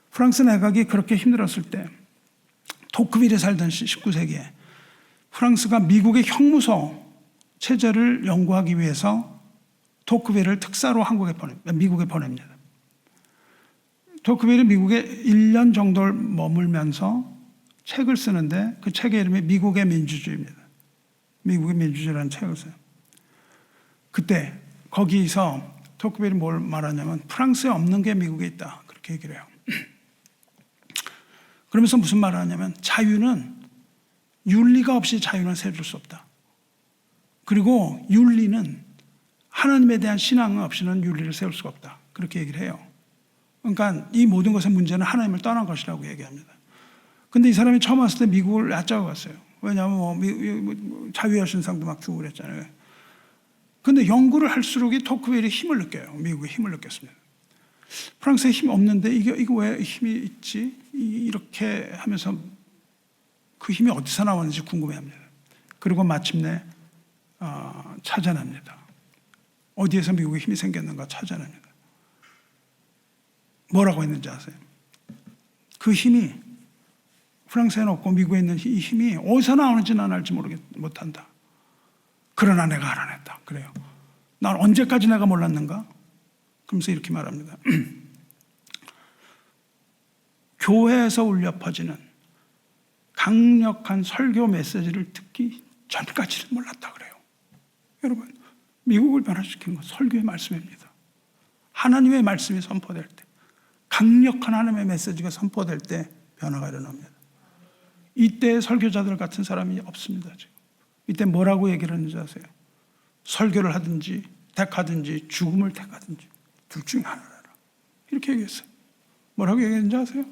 S1: 프랑스 내각이 그렇게 힘들었을 때 토크빌에 살던 19세기에 프랑스가 미국의 형무소 체제를 연구하기 위해서 토크빌을 특사로 미국에 보냅니다. 토크빌이 미국에 1년 정도를 머물면서 책을 쓰는데 그 책의 이름이 미국의 민주주의입니다. 미국의 민주주의라는 책을 써요. 그때 거기서 토크빌이 뭘 말하냐면 프랑스에 없는 게 미국에 있다, 그렇게 얘기를 해요. 그러면서 무슨 말을 하냐면 자유는 윤리가 없이 자유는 세울 수 없다. 그리고 윤리는 하나님에 대한 신앙 없이는 윤리를 세울 수가 없다, 그렇게 얘기를 해요. 그러니까 이 모든 것의 문제는 하나님을 떠난 것이라고 얘기합니다. 근데 이 사람이 처음 왔을 때 미국을 얕잡아 갔어요. 왜냐하면 자유의 신상도 막 주고 그랬잖아요. 근데 연구를 할수록 이 토크빌이 힘을 느껴요. 미국의 힘을 느꼈습니다. 프랑스에 힘이 없는데 이거 왜 힘이 있지? 이렇게 하면서 그 힘이 어디서 나오는지 궁금해합니다. 그리고 마침내 찾아냅니다. 어디에서 미국의 힘이 생겼는가 찾아냅니다. 뭐라고 했는지 아세요? 그 힘이 프랑스에는 없고 미국에 있는 이 힘이 어디서 나오는지 난 알지 못한다. 그러나 내가 알아냈다. 그래요. 난 언제까지 내가 몰랐는가? 그러면서 이렇게 말합니다. 교회에서 울려 퍼지는 강력한 설교 메시지를 듣기 전까지는 몰랐다 그래요. 여러분, 미국을 변화시킨 건 설교의 말씀입니다. 하나님의 말씀이 선포될 때, 강력한 하나님의 메시지가 선포될 때 변화가 일어납니다. 이때 설교자들 같은 사람이 없습니다. 지금 이때 뭐라고 얘기를 하는지 아세요? 설교를 하든지 택하든지 죽음을 택하든지 둘 중에 하나라, 이렇게 얘기했어요. 뭐라고 얘기했는지 아세요?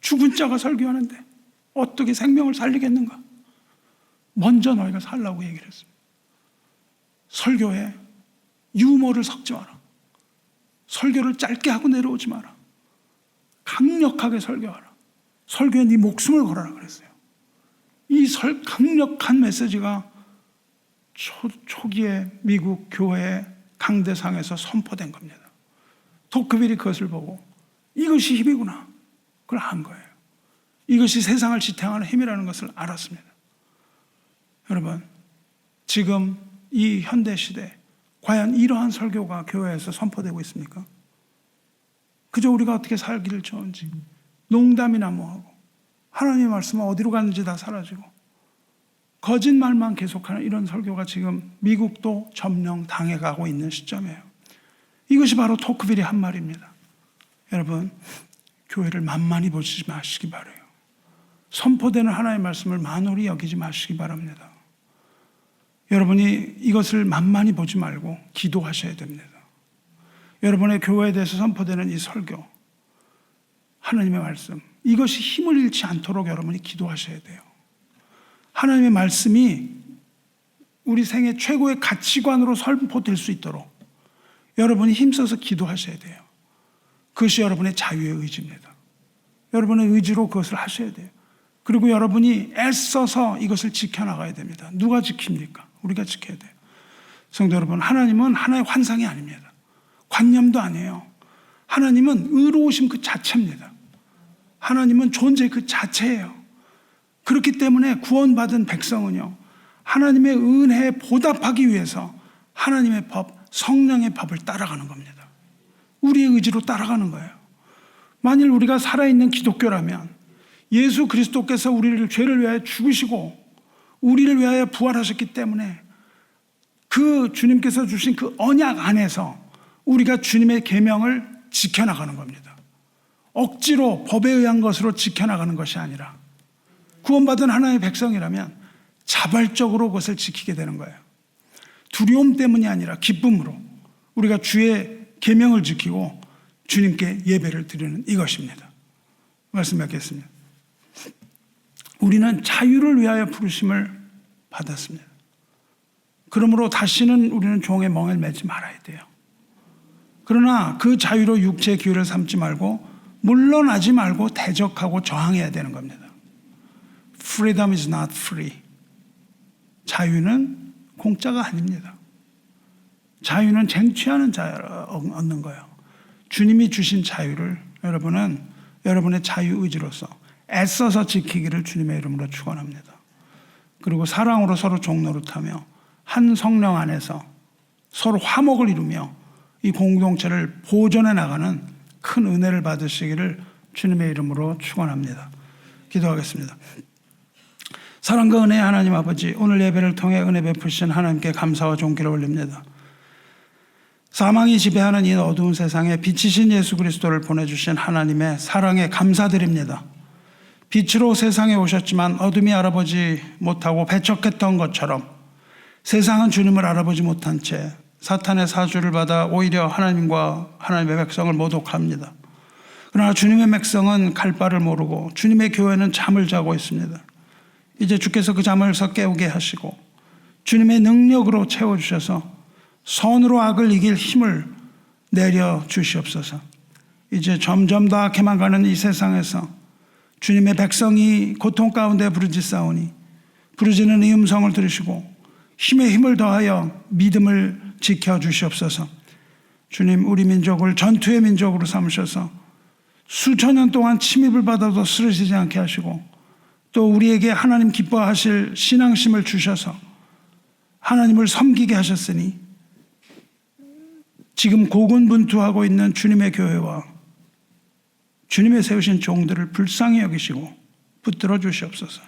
S1: 죽은 자가 설교하는데 어떻게 생명을 살리겠는가? 먼저 너희가 살라고 얘기를 했습니다. 설교에 유머를 섞지 마라. 설교를 짧게 하고 내려오지 마라. 강력하게 설교하라. 설교에 네 목숨을 걸어라 그랬어요. 이 강력한 메시지가 초기에 미국 교회의 강대상에서 선포된 겁니다. 토크빌이 그것을 보고 이것이 힘이구나, 그걸 한 거예요. 이것이 세상을 지탱하는 힘이라는 것을 알았습니다. 여러분, 지금 이 현대 시대 과연 이러한 설교가 교회에서 선포되고 있습니까? 그저 우리가 어떻게 살기를 좋은지, 농담이나 뭐하고 하나님의 말씀은 어디로 갔는지 다 사라지고 거짓말만 계속하는 이런 설교가 지금 미국도 점령 당해가고 있는 시점이에요. 이것이 바로 토크빌이 한 말입니다. 여러분, 교회를 만만히 보시지 마시기 바라요. 선포되는 하나님의 말씀을 만홀히 여기지 마시기 바랍니다. 여러분이 이것을 만만히 보지 말고 기도하셔야 됩니다. 여러분의 교회에 대해서 선포되는 이 설교, 하나님의 말씀, 이것이 힘을 잃지 않도록 여러분이 기도하셔야 돼요. 하나님의 말씀이 우리 생애 최고의 가치관으로 선포될 수 있도록 여러분이 힘써서 기도하셔야 돼요. 그것이 여러분의 자유의 의지입니다. 여러분의 의지로 그것을 하셔야 돼요. 그리고 여러분이 애써서 이것을 지켜나가야 됩니다. 누가 지킵니까? 우리가 지켜야 돼요. 성도 여러분, 하나님은 하나의 환상이 아닙니다. 관념도 아니에요. 하나님은 의로우심 그 자체입니다. 하나님은 존재 그 자체예요. 그렇기 때문에 구원받은 백성은요, 하나님의 은혜에 보답하기 위해서 하나님의 법, 성령의 법을 따라가는 겁니다. 우리의 의지로 따라가는 거예요. 만일 우리가 살아있는 기독교라면 예수 그리스도께서 우리를 죄를 위하여 죽으시고 우리를 위하여 부활하셨기 때문에 그 주님께서 주신 그 언약 안에서 우리가 주님의 계명을 지켜나가는 겁니다. 억지로 법에 의한 것으로 지켜나가는 것이 아니라 구원받은 하나님의 백성이라면 자발적으로 그것을 지키게 되는 거예요. 두려움 때문이 아니라 기쁨으로 우리가 주의 계명을 지키고 주님께 예배를 드리는 이것입니다. 말씀 맺겠습니다. 우리는 자유를 위하여 부르심을 받았습니다. 그러므로 다시는 우리는 종의 멍을 매지 말아야 돼요. 그러나 그 자유로 육체의 기회를 삼지 말고 물러나지 말고 대적하고 저항해야 되는 겁니다. Freedom is not free. 자유는 공짜가 아닙니다. 자유는 쟁취하는 자유를 얻는 거예요. 주님이 주신 자유를 여러분은 여러분의 자유의지로서 애써서 지키기를 주님의 이름으로 축원합니다. 그리고 사랑으로 서로 종노릇하며 한 성령 안에서 서로 화목을 이루며 이 공동체를 보존해 나가는 큰 은혜를 받으시기를 주님의 이름으로 축원합니다. 기도하겠습니다. 사랑과 은혜의 하나님 아버지, 오늘 예배를 통해 은혜 베푸신 하나님께 감사와 존귀를 올립니다. 사망이 지배하는 이 어두운 세상에 빛이신 예수 그리스도를 보내주신 하나님의 사랑에 감사드립니다. 빛으로 세상에 오셨지만 어둠이 알아보지 못하고 배척했던 것처럼 세상은 주님을 알아보지 못한 채 사탄의 사주를 받아 오히려 하나님과 하나님의 백성을 모독합니다. 그러나 주님의 백성은 갈 바를 모르고 주님의 교회는 잠을 자고 있습니다. 이제 주께서 그 잠을서 깨우게 하시고 주님의 능력으로 채워주셔서 선으로 악을 이길 힘을 내려 주시옵소서. 이제 점점 더 악해만 가는 이 세상에서 주님의 백성이 고통 가운데 부르짖사오니 부르짖는 이 음성을 들으시고 힘에 힘을 더하여 믿음을 지켜주시옵소서. 주님, 우리 민족을 전투의 민족으로 삼으셔서 수천 년 동안 침입을 받아도 쓰러지지 않게 하시고 또 우리에게 하나님 기뻐하실 신앙심을 주셔서 하나님을 섬기게 하셨으니 지금 고군분투하고 있는 주님의 교회와 주님의 세우신 종들을 불쌍히 여기시고 붙들어 주시옵소서.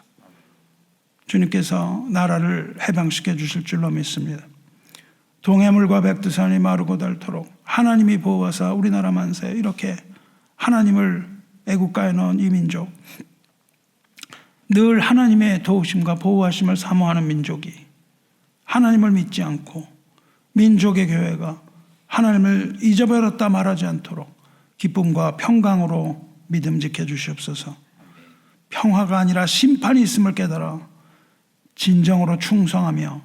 S1: 주님께서 나라를 해방시켜 주실 줄로 믿습니다. 동해물과 백두산이 마르고 닳도록 하나님이 보호하사 우리나라 만세, 이렇게 하나님을 애국가에 넣은 이 민족, 늘 하나님의 도우심과 보호하심을 사모하는 민족이 하나님을 믿지 않고 민족의 교회가 하나님을 잊어버렸다 말하지 않도록 기쁨과 평강으로 믿음 지켜주시옵소서. 평화가 아니라 심판이 있음을 깨달아 진정으로 충성하며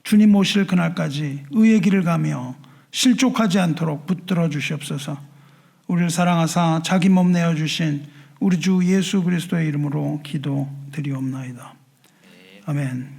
S1: 주님 오실 그날까지 의의 길을 가며 실족하지 않도록 붙들어 주시옵소서. 우리를 사랑하사 자기 몸 내어주신 우리 주 예수 그리스도의 이름으로 기도드리옵나이다. 아멘.